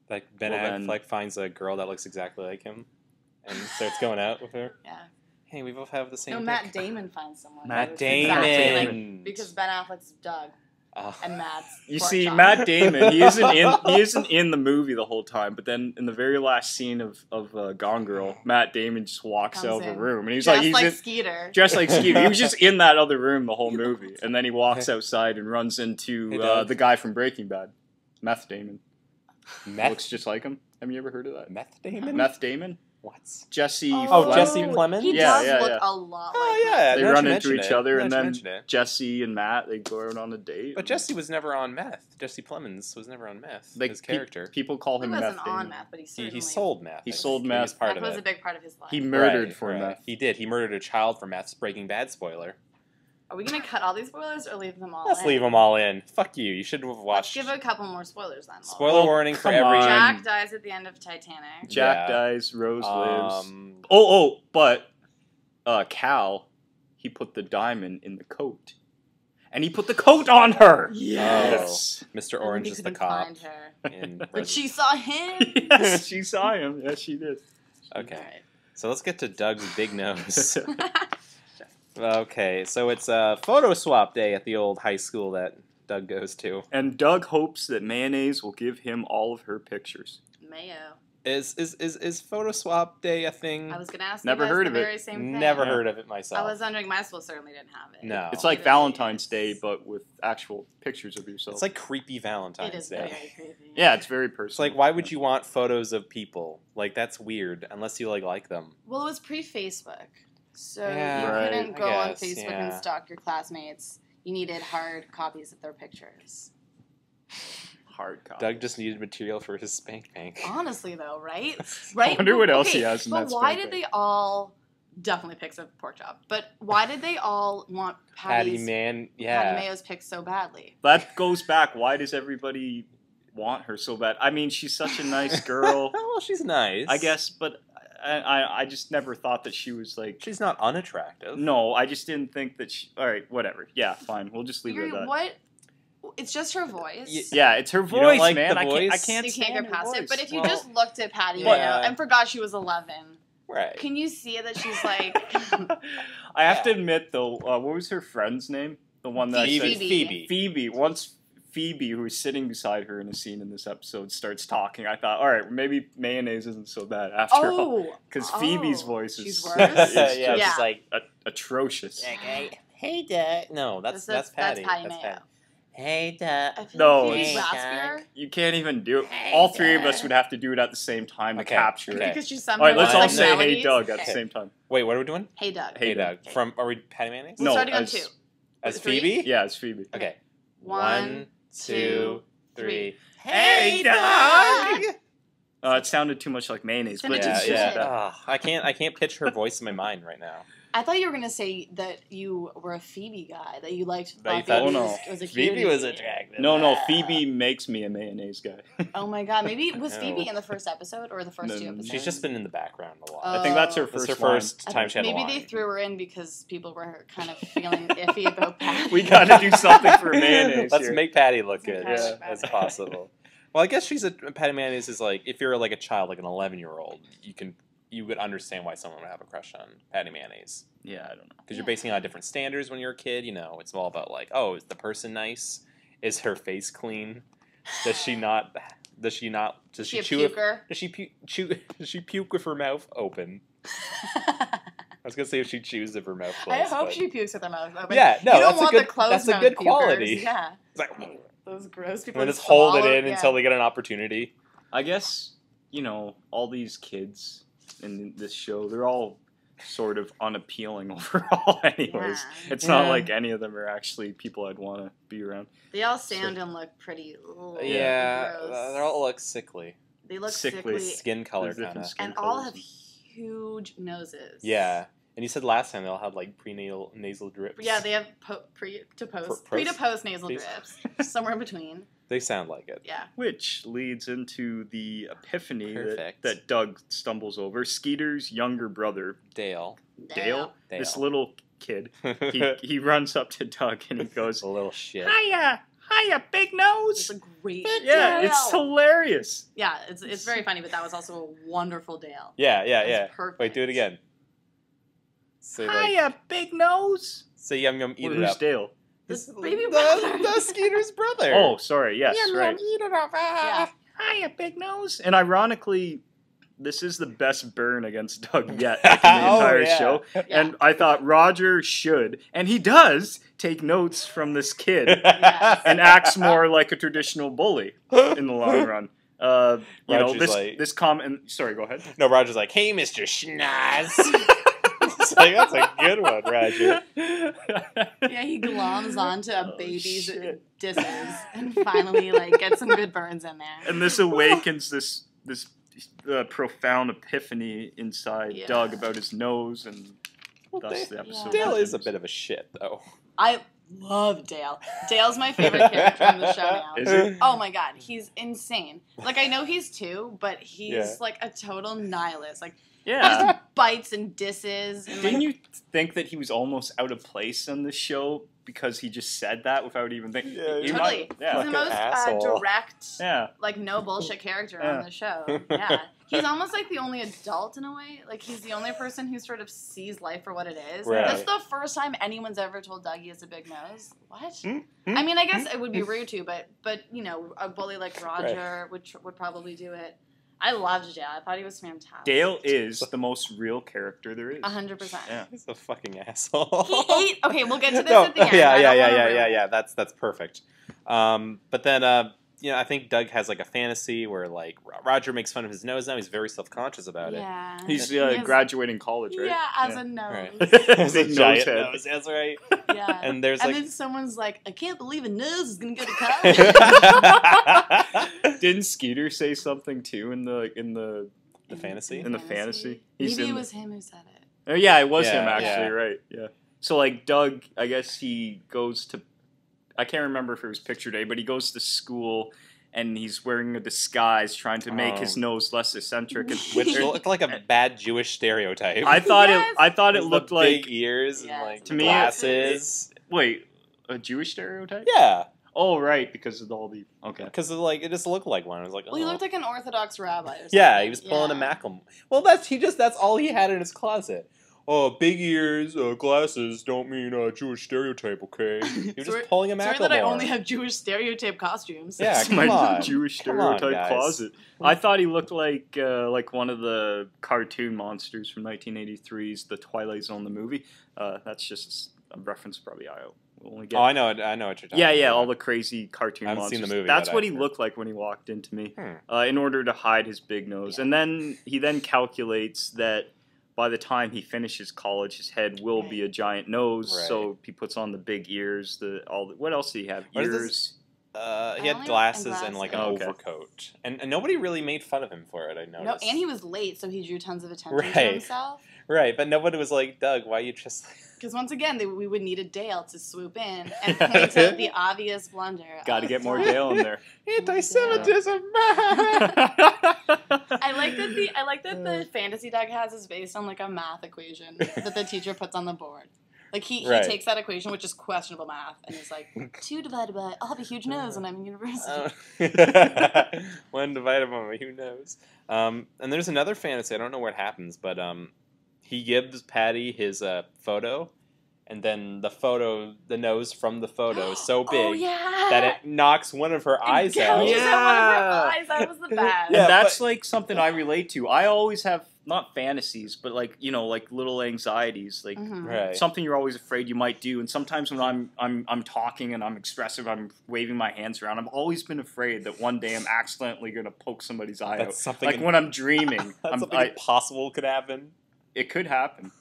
Like, Ben Affleck finds a girl that looks exactly like him and starts going out with her. Yeah. Hey, we both have the same No, dick. Matt Damon finds someone. Matt who's Damon. exactly because Ben Affleck's Doug Oh. and Matt's You pork see, chop. Matt Damon, he isn't in the movie the whole time, but then in the very last scene of Gone Girl, Matt Damon just walks Comes out of the in. room, and he's Just like, Skeeter. dressed like Skeeter. He was just in that other room the whole movie, and then he walks outside and runs into Hey, Doug. the guy from Breaking Bad, Meth Damon. Meth? Looks just like him. Have you ever heard of that? Meth Damon? Meth Damon? What? Jesse. Oh, Plemons? Jesse Plemons? He Yeah, does yeah, look yeah. a lot Oh, like yeah. They now run you into mention each it. other, Now and you then mention it. Jesse and Matt, they go out on a date. But Jesse was never on meth. Jesse Plemons was never on meth. Like, His character. people call He him wasn't Meth on Damon. meth, but he He certainly... sold meth. He I sold think. meth. He was part Meth of was it. a big part of his life. He murdered Right, for right. meth. He did. He murdered a child for meth. Breaking Bad spoiler. Are we going to cut all these spoilers or leave them all Let's in? leave them all in. Fuck you. You should have Let's watched. give a couple more spoilers then. Laura. Spoiler Oh, warning for come every. on. Jack dies at the end of Titanic. Jack Yeah. dies, Rose lives. Um, But Cal, he put the diamond in the coat. And he put the coat on her! Yes. Mr. Only Orange he is the couldn't cop. find her. in But she saw him. Yes, she saw him. Yes, she did. Okay. Alright. So let's get to Doug's big nose. Okay, so it's a photo swap day at the old high school that Doug goes to. And Doug hopes that mayonnaise will give him all of her pictures. Mayo. Is photo swap day a thing? I was gonna ask Never you guys heard the of it. very same thing. Never Yeah. heard of it myself. I was wondering, my school certainly didn't have it. No. It's like It Valentine's is. Day, but with actual pictures of yourself. It's like creepy It Valentine's is Day. very creepy. yeah, it's very It's personal. like, why would you want photos of people? Like, that's weird, unless you like them. Well, it was pre-Facebook, so Yeah, you right. couldn't I go on guess, Facebook yeah. and stalk your classmates. You needed hard copies of their pictures. hard copy. Doug just needed material for his spank bank. Honestly, though, right? Right. wonder what else Okay, he has in but that why spank did bank. they all definitely pics of pork chop? But why did they all want Patty Patty yeah. Mayo's pics so badly? That goes back. Why does everybody want her so bad? I mean, she's such a nice girl, Well, she's nice. I guess, but I just never thought that she was like. She's not unattractive. No, I just didn't think that she. All right, whatever. Yeah, fine. We'll just leave it Yuri, at that. what? It's just her voice. Yeah, it's her voice, don't like man. the I can't voice? stand You can't her get past voice. it. But if you Well, just looked at Patty yeah. Mayo and forgot she was 11, Right. can you see that she's like I have to admit, though, what was her friend's name? The one that I said- Phoebe. Phoebe. Once Phoebe, who is sitting beside her in a scene in this episode, starts talking, I thought, all right, maybe mayonnaise isn't so bad after all. oh, Because Phoebe's oh, voice she's is, worse? is yeah, just Yeah. she's like, atrocious. hey, Dad. No, that's Patty. Patty Mayo. Hey, Dad. I feel No, like Phoebe's it's- raspier You can't even do it. All three of us would have to do it at the same time to Okay, capture okay. it. because she's All somehow right, let's all One. say "Hey, melodies. Doug" at the Okay. same time. Wait, what are we doing? Hey Doug. Hey, Hey, Doug. Doug. From Are we Patty Mayonnaise? We're No, starting on as- 2. As Three? Phoebe? Yeah, it's Phoebe. Okay. 1, 2, 3. 3. Hey, Doug! It sounded too much like mayonnaise, but Sounded it Yeah, too didn't yeah. fit that. I can't pitch her voice in my mind right now. I thought you were gonna say that you were a Phoebe guy, that you liked. That you thought thought- Phoebe Oh, no. was a Phoebe cutie. was attractive. No, Phoebe makes me a mayonnaise guy. Oh my god, maybe was No. Phoebe in the first episode or the first No, 2 episodes? She's just been in the background a lot. I think that's her That's first her first I time think she had a maybe line. they threw her in because people were kind of feeling iffy about Patty. We gotta do something for mayonnaise Let's here. make Patty look good Patty look as better. possible. Well, I guess Patty Mayonnaise is like, if you're like a child, like an 11-year-old, you would understand why someone would have a crush on Patty Mayonnaise. Yeah, I don't know. Because you're basing it on different standards when you're a kid. You know, it's all about like, oh, is the person nice? Is her face clean? Does she not? Does she not? Does she She a chew? puker? Does she Does she puke with her mouth open? I was gonna say if she chews with her mouth closed. I hope but- she pukes with her mouth open. Yeah, no, you don't that's a want good- the closed that's a mouth good pukers. quality. Yeah, It's like, those gross people. and who just hold it swallow, in yeah. until they get an opportunity. I guess, all these kids in this show, they're all sort of unappealing overall anyways. Yeah. It's not Yeah. like any of them are actually people I'd want to be around. They all sound and look pretty. Ugh, Yeah, gross. they all look sickly. They look sickly. sickly, Skin color There's different kind of. skin and all colors. have huge noses. Yeah, and you said last time they all had like nasal drips. Yeah, they have pre to post nasal Please. drips, somewhere in between. They sound like it. Yeah. Which leads into the epiphany that, Perfect. that Doug stumbles over. Skeeter's younger brother, Dale. Dale, this Dale. little kid, he runs up to Doug and he goes, A little shit. Hiya, big It's nose. a great. Yeah, Dale. it's hilarious. Yeah, it's very funny, but that was also a wonderful Dale. Yeah, That was yeah. perfect. Wait, do it again. Say like, Hiya, big nose. say yum yum, eat Well, it who's up. Dale? This baby brother. The Skeeter's brother. Oh, sorry. Yes, right. eat it up. Yeah. Hiya, big nose. And ironically, this is the best burn against Doug yet like, in the Oh, entire yeah. show. Yeah. And I thought Roger should, and he does, take notes from this kid Yes. and acts more like a traditional bully in the long run. Roger's like- this comment. Sorry, go ahead. No, Roger's like, hey, Mr. Schnoz. It's like, that's a good one, Roger. Yeah, he gloms onto a Oh, baby's shit. disses and finally like gets some good burns in there. And this awakens this profound epiphany inside Yeah. Doug about his nose, and Well, thus the episode. Dale is a ends. bit of a shit, though. I love Dale. Dale's my favorite character on the show now. Is it? Oh my god, he's insane. Like I know he's 2, but he's Yeah. like a total nihilist. Like Yeah. bites and disses. And, Didn't like, you think that he was almost out of place on this show? because he just said that without even thinking. Yeah, He he Totally. might- He's yeah. the Fucking most asshole. direct, Yeah. like no bullshit character Yeah. on the show. Yeah. He's almost like the only adult in a way. Like he's the only person who sort of sees life for what it is. Right. That's the first time anyone's ever told Doug he has a big nose. What? Hmm? I mean, I guess it would be rude to, but you know, a bully like Roger would probably do it. I loved Dale. I thought he was fantastic. Dale is the most real character there is. 100%. Yeah. He's a fucking asshole. He ate. Okay, we'll get to this No, at the end. yeah, I yeah, don't yeah, wanna yeah, ruin yeah, it. yeah. That's perfect. But then, you know, I think Doug has like a fantasy where like Roger makes fun of his nose now. He's very self conscious about it. Yeah. He's He has- graduating college, right? Yeah, as a nose. Right. Has a Big giant nose head. nose. That's right. Yeah. And there's And like then someone's like, I can't believe a nose is gonna go to college. Didn't Skeeter say something too in the the fantasy. In the fantasy? He's Maybe in it the- was him who said it. Oh yeah, it was Yeah, him actually, yeah. right? Yeah. So like Doug, I guess he goes to, I can't remember if it was picture day, but he goes to school and he's wearing a disguise, trying to make his Oh. nose less eccentric. And, Which looked like a bad Jewish stereotype. I thought Yes. it With looked the like big ears Yes. and like To me, glasses. wait, a Jewish stereotype? Yeah, Oh right, because of all the okay. because like it just looked like one. I was like, Well, he oh. looked like an Orthodox rabbi or something. Yeah, he was pulling a Yeah. Macklem. Well, that's all he had in his closet. Oh, big ears, glasses don't mean Jewish stereotype, okay? He was Sorry- just pulling a Sorry Macklemore. that I only have Jewish stereotype costumes. Yeah, It's come my on. Jewish Come on, stereotype guys. closet. I thought he looked like one of the cartoon monsters from 1983's The Twilight Zone, the movie. That's just a reference probably I will only get. Oh, I know what you're talking Yeah, about. yeah, all the crazy cartoon I haven't monsters. seen the movie, That's but what I- he looked like when he walked into me, Hmm. in order to hide his big nose. Yeah. And then he calculates that by the time he finishes college, his head will be a giant nose. Right. So he puts on the big ears. What else did he have? What is Ears. this? He Only- had and glasses and like an glasses. Oh, okay. overcoat, and nobody really made fun of him for it. I No, noticed. and he was late, so he drew tons of attention to Right. himself. right, but nobody was like, Doug, why you just? Because once again, we would need a Dale to swoop in and point out the obvious blunder. Got to of get more Doug. Dale in there. Anti-Semitism. I like that the fantasy Doug has is based on like a math equation that the teacher puts on the board. Like he Right. takes that equation, which is questionable math, and he's like 2 divided by I'll have a huge nose when I'm in university. 1 divided by who knows? And there's another fantasy. I don't know where it happens, but he gives Patty his photo, and then the nose from the photo is so big Oh yeah. that it knocks one of her eyes out. Gouges out one of her Yeah. eyes. That was the best. Yeah, And that's but- like something I relate to. I always have not fantasies, but like like little anxieties, like Mhm. Right. something you're always afraid you might do. And sometimes when I'm talking and I'm expressive, I'm waving my hands around. I've always been afraid that one day I'm accidentally gonna poke somebody's eye That's out. something. Like when I'm dreaming, that's something impossible could happen. it could happen.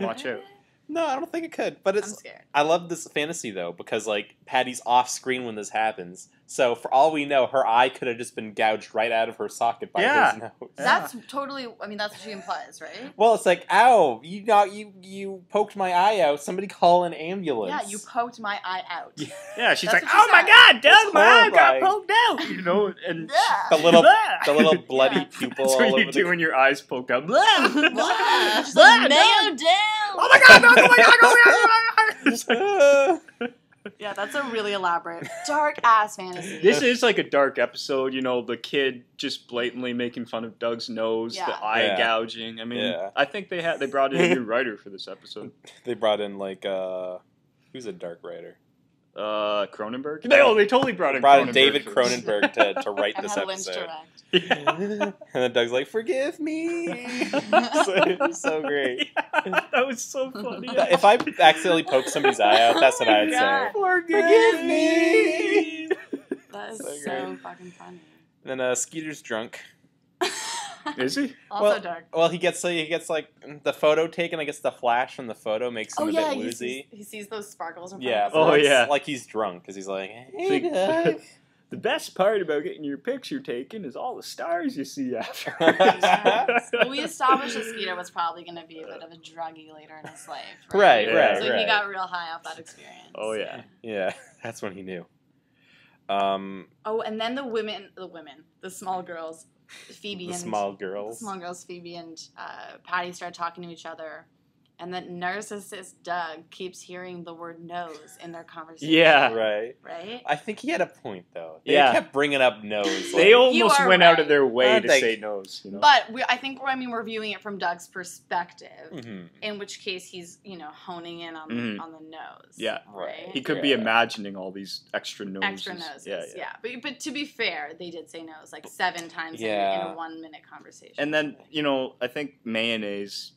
Watch out. No, I don't think it could. But I'm it's. scared. I love this fantasy though because like Patty's off screen when this happens. So for all we know, her eye could have just been gouged right out of her socket by Yeah. his nose. That's totally. I mean, that's what she implies, right? Well, it's like, ow, you poked my eye out. Somebody call an ambulance. Yeah, you poked my eye out. Yeah. Yeah, she's That's like, what she "Oh my said. God, Doug, It's my eye got horrifying. poked out," and The little Blah. the little bloody Yeah. pupil That's all what you over do when your eyes poke out. Blah. Blah. She's Blah, like, Doug. mayo down. Oh my God, Doug, oh my God, oh my God. It's like- the Yeah, that's a really elaborate, dark ass fantasy. This is like a dark episode, the kid just blatantly making fun of Doug's nose, Yeah. the eye Yeah. gouging. I mean, Yeah. I think they brought in a new writer for this episode. They brought in like who's a dark writer? Cronenberg? They totally brought in Brought in Cronenberg David for this. Cronenberg to write And this had Lynch episode. direct. And then Doug's like, "Forgive me." It's so great. Yeah, that was so funny. If I accidentally poke somebody's eye out, that's what Oh my I'd say. God. Forgive me. That is So so great. fucking funny. Then Skeeter's drunk. Is he? Also Well, dark. Well, he gets like the photo taken. I guess the flash from the photo makes him Oh a yeah, bit he woozy. sees those sparkles in front Yeah. of his Oh, eyes. yeah. Like he's drunk because he's like, "Hey, Big- Doug." The best part about getting your picture taken is all the stars you see after. Yes. Well, we established that Skeeter was probably going to be a bit of a druggie later in his life. Right, right, So he right. got real high off that experience. Oh, yeah. Yeah, that's when he knew. Oh, and then the small girls, Phoebe The and small girls. Phoebe and Patty start talking to each other, and that narcissist Doug keeps hearing the word nose in their conversation. Yeah. Right? I think he had a point, though. They Yeah. kept bringing up nose. They like, almost are went out right. of their way Aren't to they? say nose. You know? But we're viewing it from Doug's perspective, Mhm. in which case he's, honing in on Mhm. on the nose. Yeah. Right? He could be imagining all these extra noses. Extra noses. Yeah. But to be fair, they did say nose like 7 times in Yeah. a 1-minute conversation. And then, I think mayonnaise,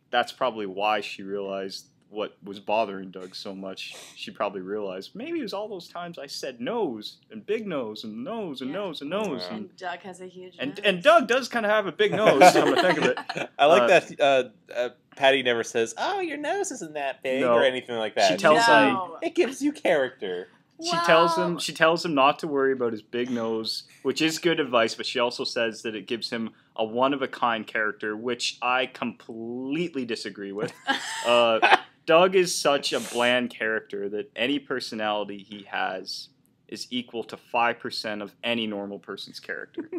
that's probably why she realized what was bothering Doug so much. She probably realized maybe it was all those times I said nose and big nose and nose and Yeah. nose and nose. Yeah. And Doug has a huge And nose. and Doug does kind of have a big nose, come to think of it. I like that Patty never says, "Oh, your nose isn't that big," No. or anything like that. She tells She's him- like, it gives you character. She tells him not to worry about his big nose, which is good advice, but she also says that it gives him a one-of-a-kind character, which I completely disagree with. Doug is such a bland character that any personality he has is equal to 5% of any normal person's character.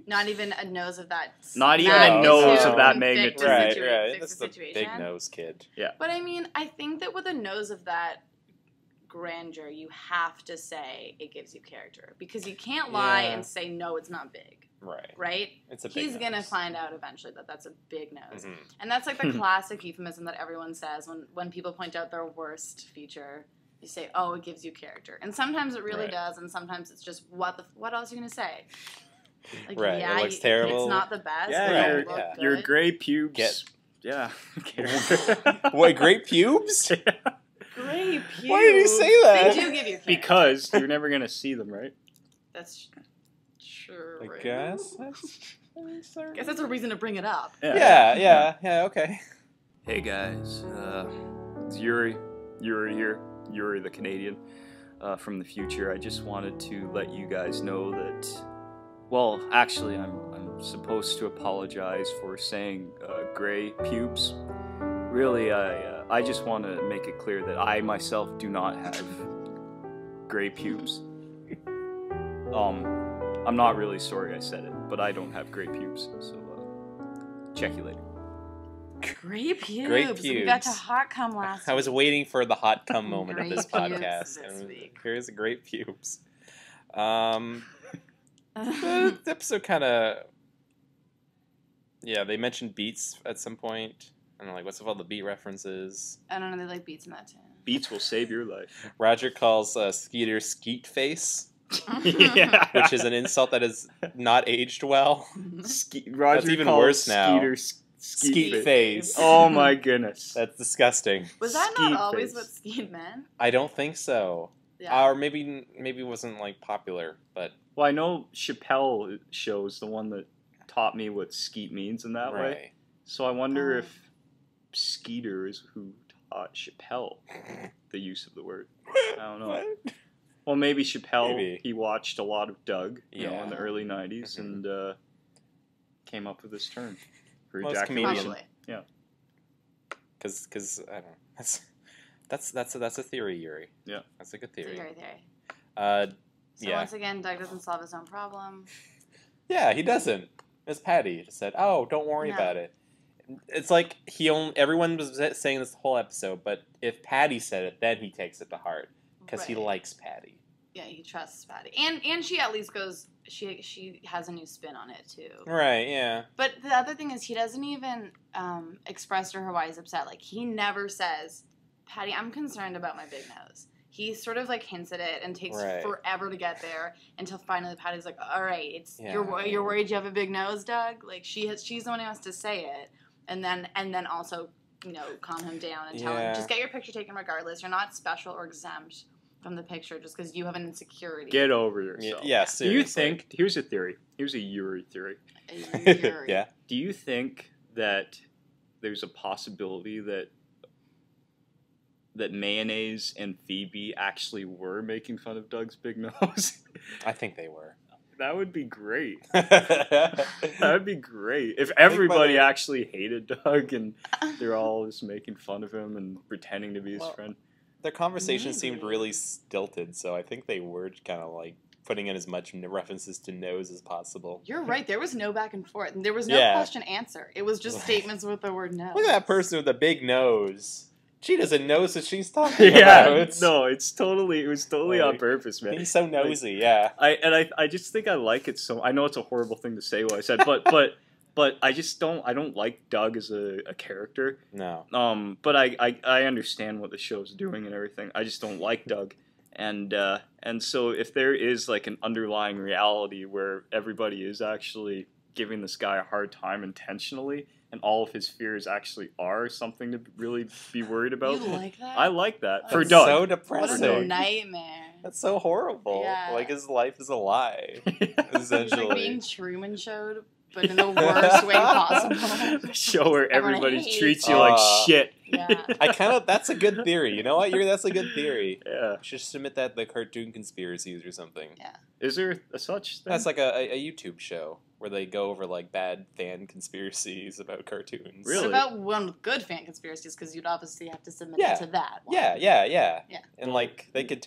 Not even a nose of that. Not even a nose of that can magnitude. fix the Right, situa- right. fix That's the the situation. big nose kid. But I think that with a nose of that grandeur, you have to say it gives you character, because you can't lie Yeah. and say no, it's not big. Right. Right? It's a big He's gonna nose. find out eventually that that's a big nose. Mhm. And that's like the classic euphemism that everyone says when people point out their worst feature. You say, "Oh, it gives you character," and sometimes it really Right. does, and sometimes it's just what else are you gonna say? Like, Right, it yeah, looks terrible. It's not the best. Yeah, it Right, don't look yeah. good. Your gray pubes. Get- Yeah. What, great pubes? Gray pubes. Why did he say that? They do give you character. Because you're never going to see them, right? That's true. I guess. I guess that's a reason to bring it up. Yeah, okay. Hey guys, it's Yuri here, Yuri the Canadian, from the future. I just wanted to let you guys know that, well, actually I'm supposed to apologize for saying gray pubes. Really, I just want to make it clear that I myself do not have gray pubes. I'm not really sorry I said it, but I don't have gray pubes, so check you later. Gray pubes. Great We got to pubes. hot cum last I was week. waiting for the hot cum moment of Great this pubes podcast. this And week. here's a great pubes. The episode kind of... Yeah, they mentioned beats at some point. And I'm like, what's with all the beat references? I don't know. They like beats in that too. Beats will save your life. Roger calls Skeeter Skeet Face, Yeah. which is an insult that has not aged well. Roger That's even calls worse now. Skeeter Skeet Face. Face. Oh my goodness. That's disgusting. Was that Skeet not always face. what skeet meant? I don't think so. Yeah. Or maybe it wasn't like popular, but Well, I know Chappelle show is the one that taught me what skeet means in that way. right. So I wonder Oh. if Skeeter is who taught Chappelle the use of the word. I don't know. What? Well, maybe Chappelle, Maybe. he watched a lot of Doug, in Yeah. the early 90s, Mhm. and came up with this term for Most ejaculation. comedians- Probably. Because I don't know. That's a theory, Yuri. Yeah. That's a good Theory, theory. theory. So Yeah. once again, Doug doesn't solve his own problem. Yeah, he doesn't. Miss Patty just said, "Oh, don't worry No. about it." It's like everyone was saying this the whole episode, but if Patty said it, then he takes it to heart because he Right. likes Patty. Yeah, he trusts Patty, and she at least goes. She has a new spin on it too. Right? Yeah. But the other thing is, he doesn't even express to her why he's upset. Like, he never says, "Patty, I'm concerned about my big nose." He sort of like hints at it and takes Right. forever to get there until finally Patty's like, "All right, Yeah. you're worried you have a big nose, Doug." Like, she's the one who has to say it, and then also calm him down and tell him, Yeah. just get your picture taken regardless. You're not special or exempt from the picture just because you have an insecurity. Get over Yeah. yourself. Yeah. Do you Seriously. think, here's a theory, here's a Yuri theory. You're- Yeah. Do you think that there's a possibility that mayonnaise and Phoebe actually were making fun of Doug's big nose? I think they were. That would be great. yeah. That would be great if everybody they- actually hated Doug and they're all just making fun of him and pretending to be his Well, friend. Their conversation seemed Maybe. really stilted, so I think they were kind of like putting in as much references to nose as possible. You're right. There was no back and forth. There was no Yeah. question answer. It was just statements with the word no. Look at that person with a big nose. She doesn't know what she's talking Yeah, about. no, it was totally on Like, purpose, man. He's so nosy, yeah. I just think I like it so. I know it's a horrible thing to say what I said, but I just don't like Doug as a character. No. But I understand what the show's doing and everything. I just don't like Doug, and so if there is like an underlying reality where everybody is actually giving this guy a hard time intentionally, and all of his fears actually are something to really be worried about. You like that? I like that for That's Doug. So What depressing. a nightmare. That's so horrible. Yeah. Like his life is a lie. It's Essentially. like being Truman Showed, but in the worst way possible. A show where Everyone everybody hates. treats you like shit. Yeah. That's a good theory. You know what? That's a good theory. Yeah. You should submit that to the cartoon conspiracies or something. Is there a such thing? That's like a YouTube show where they go over like bad fan conspiracies about cartoons. Really? What about one with good fan conspiracies? Because you'd obviously have to submit Yeah. it to that one. Yeah. Yeah. And like they could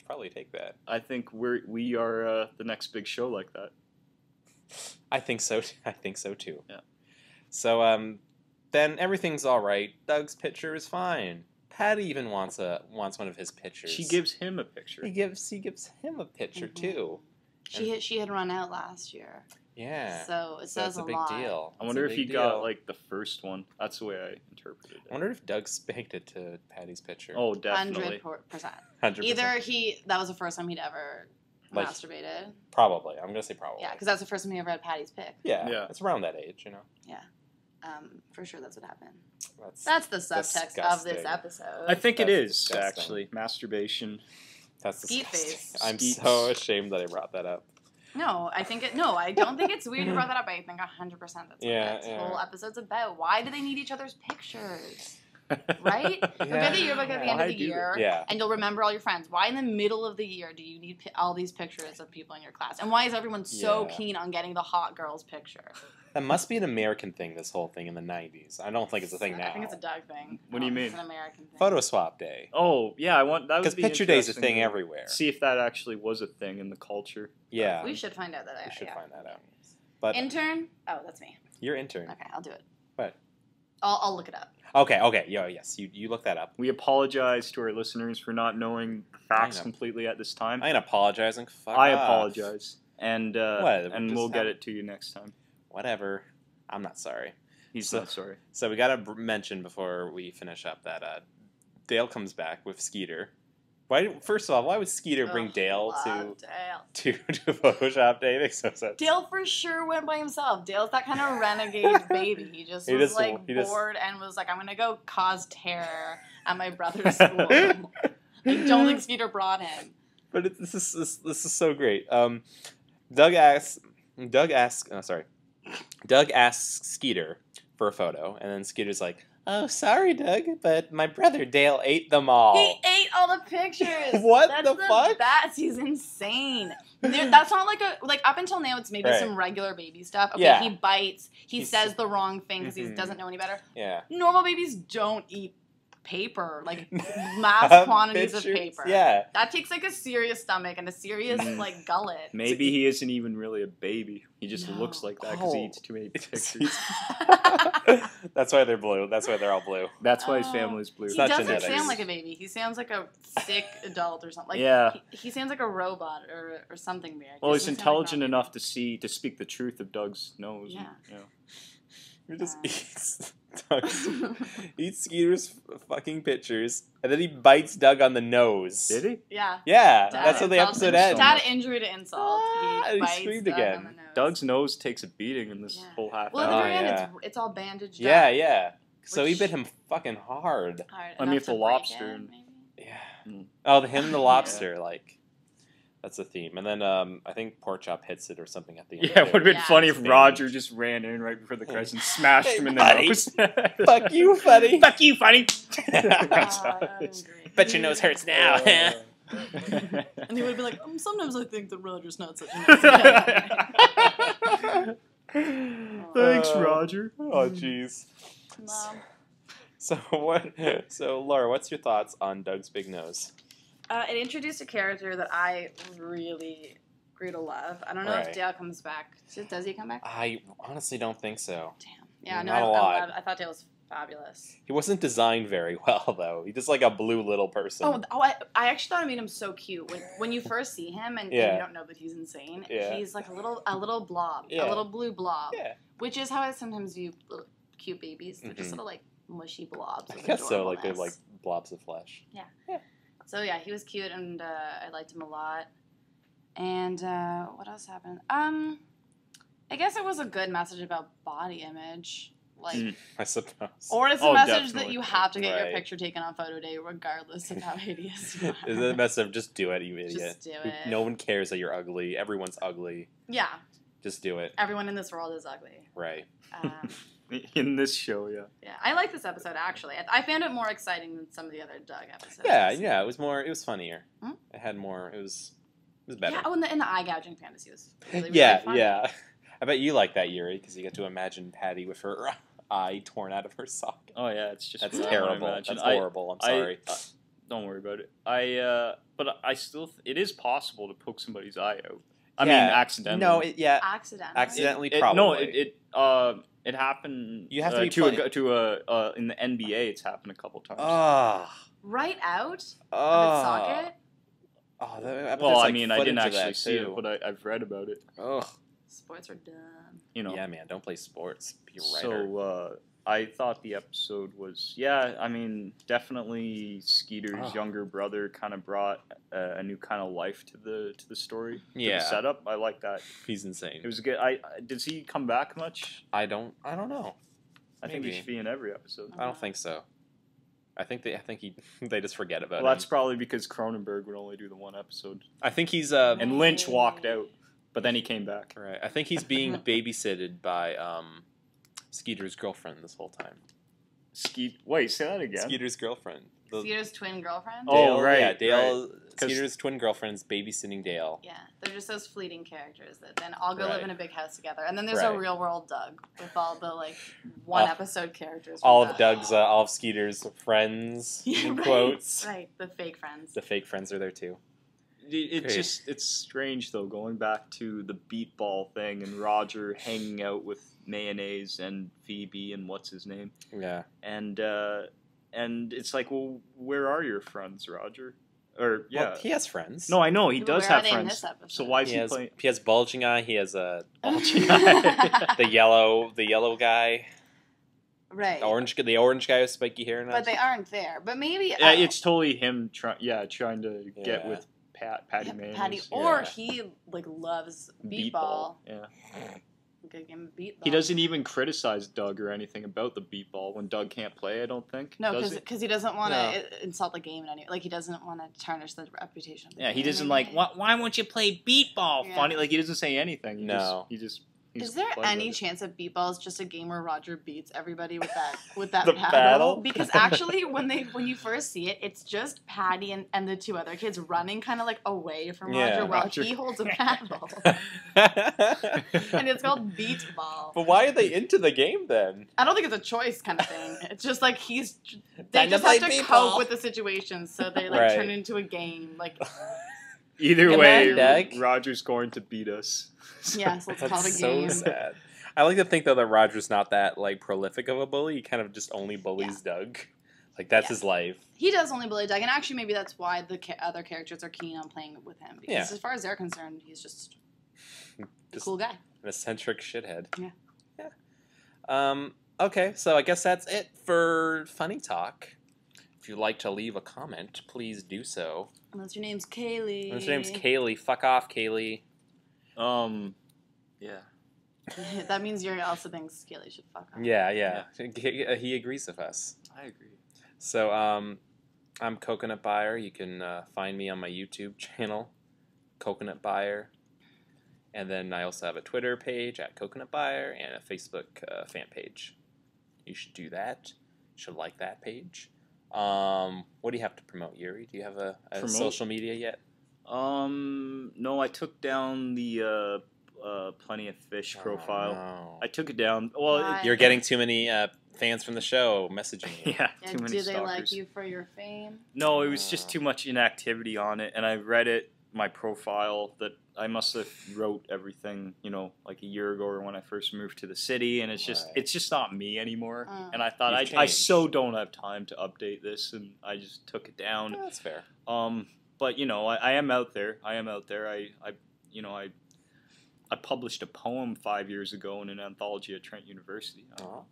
probably take that. I think we are the next big show like that. I think so. I think so too. Yeah. So then everything's all right. Doug's picture is fine. Patty even wants one of his pictures. She gives him a picture. He gives him a picture Mhm. too. She had run out last year. Yeah. So it So says that's a big lot. deal. I It's wonder a if he big got deal. like the first one. That's the way I interpreted it. I wonder if Doug spanked it to Patty's picture. Oh, definitely. 100%. 100%. Either that was the first time he'd ever Like- masturbated. Probably. I'm gonna say probably. Yeah, because that's the first time he ever had Patty's pic. Yeah. Yeah. It's around that age, you know. For sure, that's what happened. That's That's the subtext of this disgusting. episode. I think it That's is disgusting. actually masturbation. that's Skeet disgusting. face. I'm Skeet. so ashamed that I brought that up. No, I don't think it's weird you brought that up. I think 100% that's what Yeah, this yeah. whole episode's about. Why do they need each other's pictures? Right? You'll get the yearbook at the end Why of the do they? year, Yeah. and you'll remember all your friends. Why in the middle of the year do you need all these pictures of people in your class? And why is everyone so Yeah. keen on getting the hot girl's picture? That must be an American thing, this whole thing in the 90s. I don't think it's a thing now. I think it's a Doug thing. What do you mean? It's an American thing. Photo swap day. Oh yeah, I want that. Because Would be picture day is a interesting thing to everywhere. See if that actually was a thing in the culture. Yeah. We should find out that. We should yeah. find that out. But Intern? Oh, that's me. your intern. Okay, I'll do it. What? I'll look it up. Okay. Yes, you look that up. We apologize to our listeners for not knowing the facts I know. completely at this time. I ain't apologizing. Fuck I off. apologize, and What? and Just we'll get have- it to you next time. Whatever. I'm not sorry. He's So- not sorry. So we gotta mention before we finish up that Dale comes back with Skeeter. First of all, why would Skeeter bring Ugh, Dale love to Dale. Photoshop Day? Makes no sense. Dale for sure went by himself. Dale's that kind of renegade baby. He just was bored and was like, I'm gonna go cause terror at my brother's school. I don't think Skeeter brought him. But this is so great. Doug asks Skeeter for a photo, and then Skeeter's like, "Oh, sorry, Doug, but my brother Dale ate them all." He ate all the pictures. What That's the fuck? He's insane. That's not like up until now. It's maybe Right. some regular baby stuff. Okay, Yeah. he bites. He He's- says the wrong thing because he Mhm. doesn't know any better. Yeah. Normal babies don't eat paper, like mass quantities of Pictures? paper. Yeah. That takes like a serious stomach and a serious Mm. like gullet. Maybe he isn't even really a baby. He just No. looks like that because he Oh. eats too many It's- pictures. That's why they're blue. That's why they're all blue. That's why his Oh. family's blue. He not doesn't genetics. sound like a baby. He sounds like a sick adult or something. Like, Yeah. he sounds like a robot or something weird. Well, He he's doesn't sound like intelligent normal. enough to speak the truth of Doug's nose. Yeah. He just Uh. eats Skeeter's fucking pictures, and then he bites Doug on the nose. Did he? Yeah. Yeah, Dad that's how the insults episode him. ends. Dad injury to insult. Ah, He he bites screamed Doug again. on the nose. Doug's nose takes a beating in this Yeah. whole half Well, at the hour. Oh, very end, yeah. it's all bandaged Yeah, up. yeah. So he Which- bit him fucking hard. Hard I mean, enough if to the break lobster it, and- maybe? Yeah. Mm. Oh, the lobster, like that's a theme. And then I think Porkchop hits it or something at the end. Yeah, it would have been Yeah, funny it's if big. Roger just ran in right before the credits and smashed Hey, him in buddy. the nose. Fuck you, buddy. Fuck you, funny. Bet your nose hurts now. And he would be like, sometimes I think that Roger's not such a nice guy. Thanks, Roger. Oh, jeez. Mom. So So Laura, what's your thoughts on Doug's big nose? It introduced a character that I really grew to love. I don't know Right. if Dale comes back. Does he come back? I honestly don't think so. Damn. Yeah, Not a no, lot. I thought Dale was fabulous. He wasn't designed very well, though. He's just like a blue little person. I actually thought it made him so cute when you first see him and you don't know that he's insane. Yeah. He's like a little blob, Yeah. a little blue blob, Yeah. which is how I sometimes view little cute babies. They're just little like mushy blobs. I Of guess so. Like they're adorableness. like blobs of flesh. So yeah, he was cute and I liked him a lot. And what else happened? I guess it was a good message about body image. Like, I suppose. or it's a Oh, message that definitely. you have to get your Right. picture taken on photo day, regardless of how hideous you Is are. it a mess of just do it, you idiot? Just do it. No one cares that you're ugly. Everyone's ugly. Yeah, Just do it. everyone in this world is ugly. Right. In this show, yeah. Yeah, I like this episode actually. I found it more exciting than some of the other Doug episodes. Yeah. It was more. It was funnier. Hmm? It had more. It was better. Yeah. Oh, and the eye gouging fantasy was really, really yeah. fun. Yeah. I bet you like that, Yuri, because you get to imagine Patty with her eye torn out of her socket. Oh yeah, it's just That's what I terrible. imagine. That's horrible. I'm sorry. Don't worry about it. But I still, it is possible to poke somebody's eye out. I Yeah. mean, accidentally. No. Accidentally. No, Probably. it happened. You have to be in the NBA. It's happened a couple times. Right out of its Oh. socket. Oh. Well, I mean, I didn't actually see it, but I've read about it. Ugh. Sports are dumb. You know. Yeah, man. Don't play sports. Be a writer. So I thought the episode was, yeah, I mean, definitely Skeeter's Oh. younger brother kind of brought a new kind of life to the story. To Yeah. the setup. I like that. He's insane. It was good. Does he come back much? I don't know. I think he Maybe. should be in every episode. I don't think so. I think they just forget about Well, him. that's probably because Cronenberg would only do the one episode, I think he's and Lynch walked out, but then he came back. right. I think he's being babysitted by Skeeter's girlfriend this whole time. Wait, say that again. Skeeter's girlfriend. Skeeter's twin girlfriend. Oh, Dale, right, Yeah, Dale. right. 'Cause- Skeeter's twin girlfriend's babysitting Dale. Yeah, they're just those fleeting characters that then all go live Right. in a big house together, and then there's Right. a real world Doug with all the like one All- episode characters. All with of Doug's, all of Skeeter's friends, Yeah, in right, quotes. right, the fake friends. The fake friends are there too. It's strange though, going back to the beat ball thing and Roger hanging out with Mayonnaise and Phoebe and what's his name, Yeah. and it's like, well, where are your friends, Roger? Or yeah, Well, he has friends. no, I know he Where does are have they in friends. this episode? So why is He he has, playing? he has bulging eye. He has a Bulging eye. the yellow guy, Right, the orange guy with spiky hair. And but they aren't there. But maybe Yeah, it's totally him trying to get Yeah. with Patty Mayonnaise. Patty, Yeah. or he like loves beat ball. Yeah. Good game of beat ball. He doesn't even criticize Doug or anything about the beat ball when Doug can't play, I don't think. No, Does he? because he doesn't want to No. insult the game in any. Like he doesn't want to tarnish the reputation. Of the Yeah, he game doesn't in like, any- why won't you play beat ball, Yeah. Funny? Like, he doesn't say anything. No. He's Is there playing any with it. chance that beat ball is just a game where Roger beats everybody with that The paddle? paddle? Because actually, when you first see it, it's just Patty and the two other kids running kind of like away from Yeah. Roger while Roger. he holds a paddle, and it's called beat ball. But why are they into the game then? I don't think it's a choice kind of thing. It's just like they Time to just play have to beat cope ball. with the situation, so they like Right. turn it into a game. Like Either Come way, on, Doug. Roger's going to beat us. yes, let's call it a That's game. so sad. I like to think though that Roger's not that like prolific of a bully. He kind of just only bullies Doug. Like that's Yeah. his life. He does only bully Doug, and actually maybe that's why the other characters are keen on playing with him. Because Yeah. as far as they're concerned, he's just a Just cool guy. an eccentric shithead. Yeah. Yeah. Okay, so I guess that's it for Funnie Talk. If you'd like to leave a comment, please do so. Unless your name's Kaylee. Unless your name's Kaylee. Fuck off, Kaylee. Yeah. That means you're also thinks Kaylee should fuck off. Yeah. He agrees with us. I agree. So, I'm Coconut Buyer. You can find me on my YouTube channel, Coconut Buyer. And then I also have a Twitter page at Coconut Buyer and a Facebook fan page. You should do that. You should like that page. What do you have to promote, Yuri? Do you have a Promote? social media yet? No, I took down the Plenty of Fish profile. Oh, no. I took it down. Well, Why? You're getting too many fans from the show messaging you. yeah, Yeah, too many do they stalkers. like you for your fame? No, it was just too much inactivity on it, and I read it my profile that I must have wrote everything, like a year ago or when I first moved to the city, and it's just not me anymore. And I thought I so don't have time to update this, and I just took it down. Yeah, that's fair. But I am out there. I published a poem 5 years ago in an anthology at Trent University. Wow,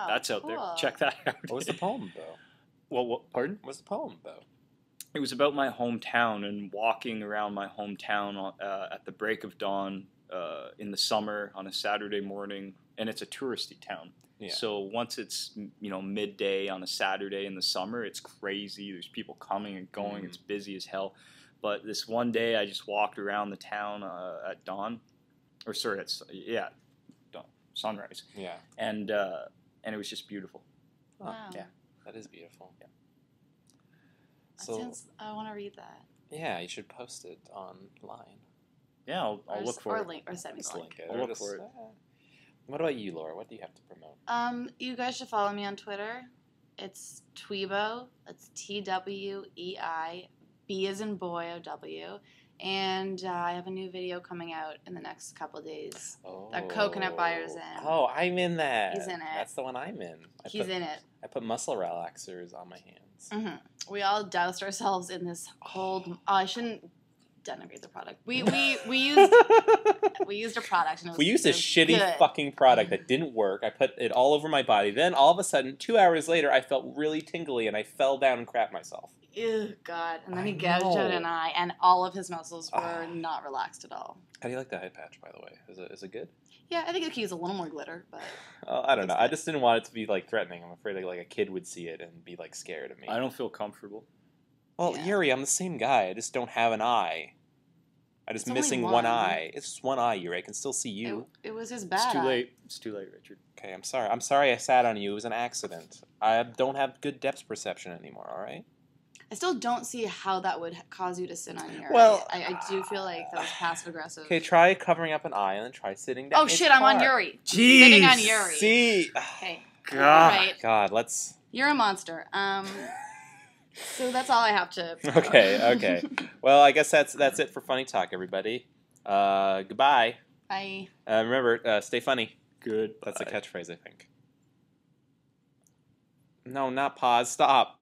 that's out there. Check that out. What was the poem about? Well, pardon? What's the poem about? It was about my hometown and walking around my hometown at the break of dawn in the summer on a Saturday morning, and it's a touristy town. Yeah. So once it's midday on a Saturday in the summer, it's crazy. There's people coming and going. It's busy as hell. But this one day, I just walked around the town at dawn, dawn, sunrise. Yeah. And it was just beautiful. Wow. Yeah, that is beautiful. Yeah. So I want to read that. Yeah, you should post it online. Yeah, I'll look for it. Or send me the link. I'll look for it. What about you, Laura? What do you have to promote? You guys should follow me on Twitter. It's Tweebo. That's TWEI. B as in boy, O-W. And I have a new video coming out in the next couple of days. That Coconut Buyer's in. Oh, I'm in that. He's in it. That's the one I'm in. He's in it. I put muscle relaxers on my hands. Mm-hmm. We all doused ourselves in this cold... I shouldn't denigrate the product. We used a product. And we used a shitty fucking product that didn't work. I put it all over my body. Then all of a sudden, 2 hours later, I felt really tingly and I fell down and crapped myself. Ew, God. And then he gouged out an eye, and all of his muscles were not relaxed at all. How do you like the eye patch, by the way? Is it good? Yeah, I think it could use a little more glitter, but... I don't know. I just didn't want it to be, threatening. I'm afraid like a kid would see it and be, scared of me. I don't feel comfortable. Well, yeah. Yuri, I'm the same guy. I just don't have an eye. I'm just missing one eye. It's just one eye, Yuri. I can still see you. It was his bad It's too eye. late. It's too late, Richard. Okay, I'm sorry. I'm sorry I sat on you. It was an accident. I don't have good depth perception anymore, all right? I still don't see how that would cause you to sit on Yuri. Well, I do feel like that was passive-aggressive. Okay, try covering up an eye and then try sitting down. Oh, shit, I'm on Yuri. Jeez. Sitting on Yuri. See? Okay. God. Right. God, let's... You're a monster. So that's all I have to... Okay. Well, I guess that's it for Funnie Talk, everybody. Goodbye. Bye. Remember, stay funny. Good. That's a catchphrase, I think. No, not pause. Stop.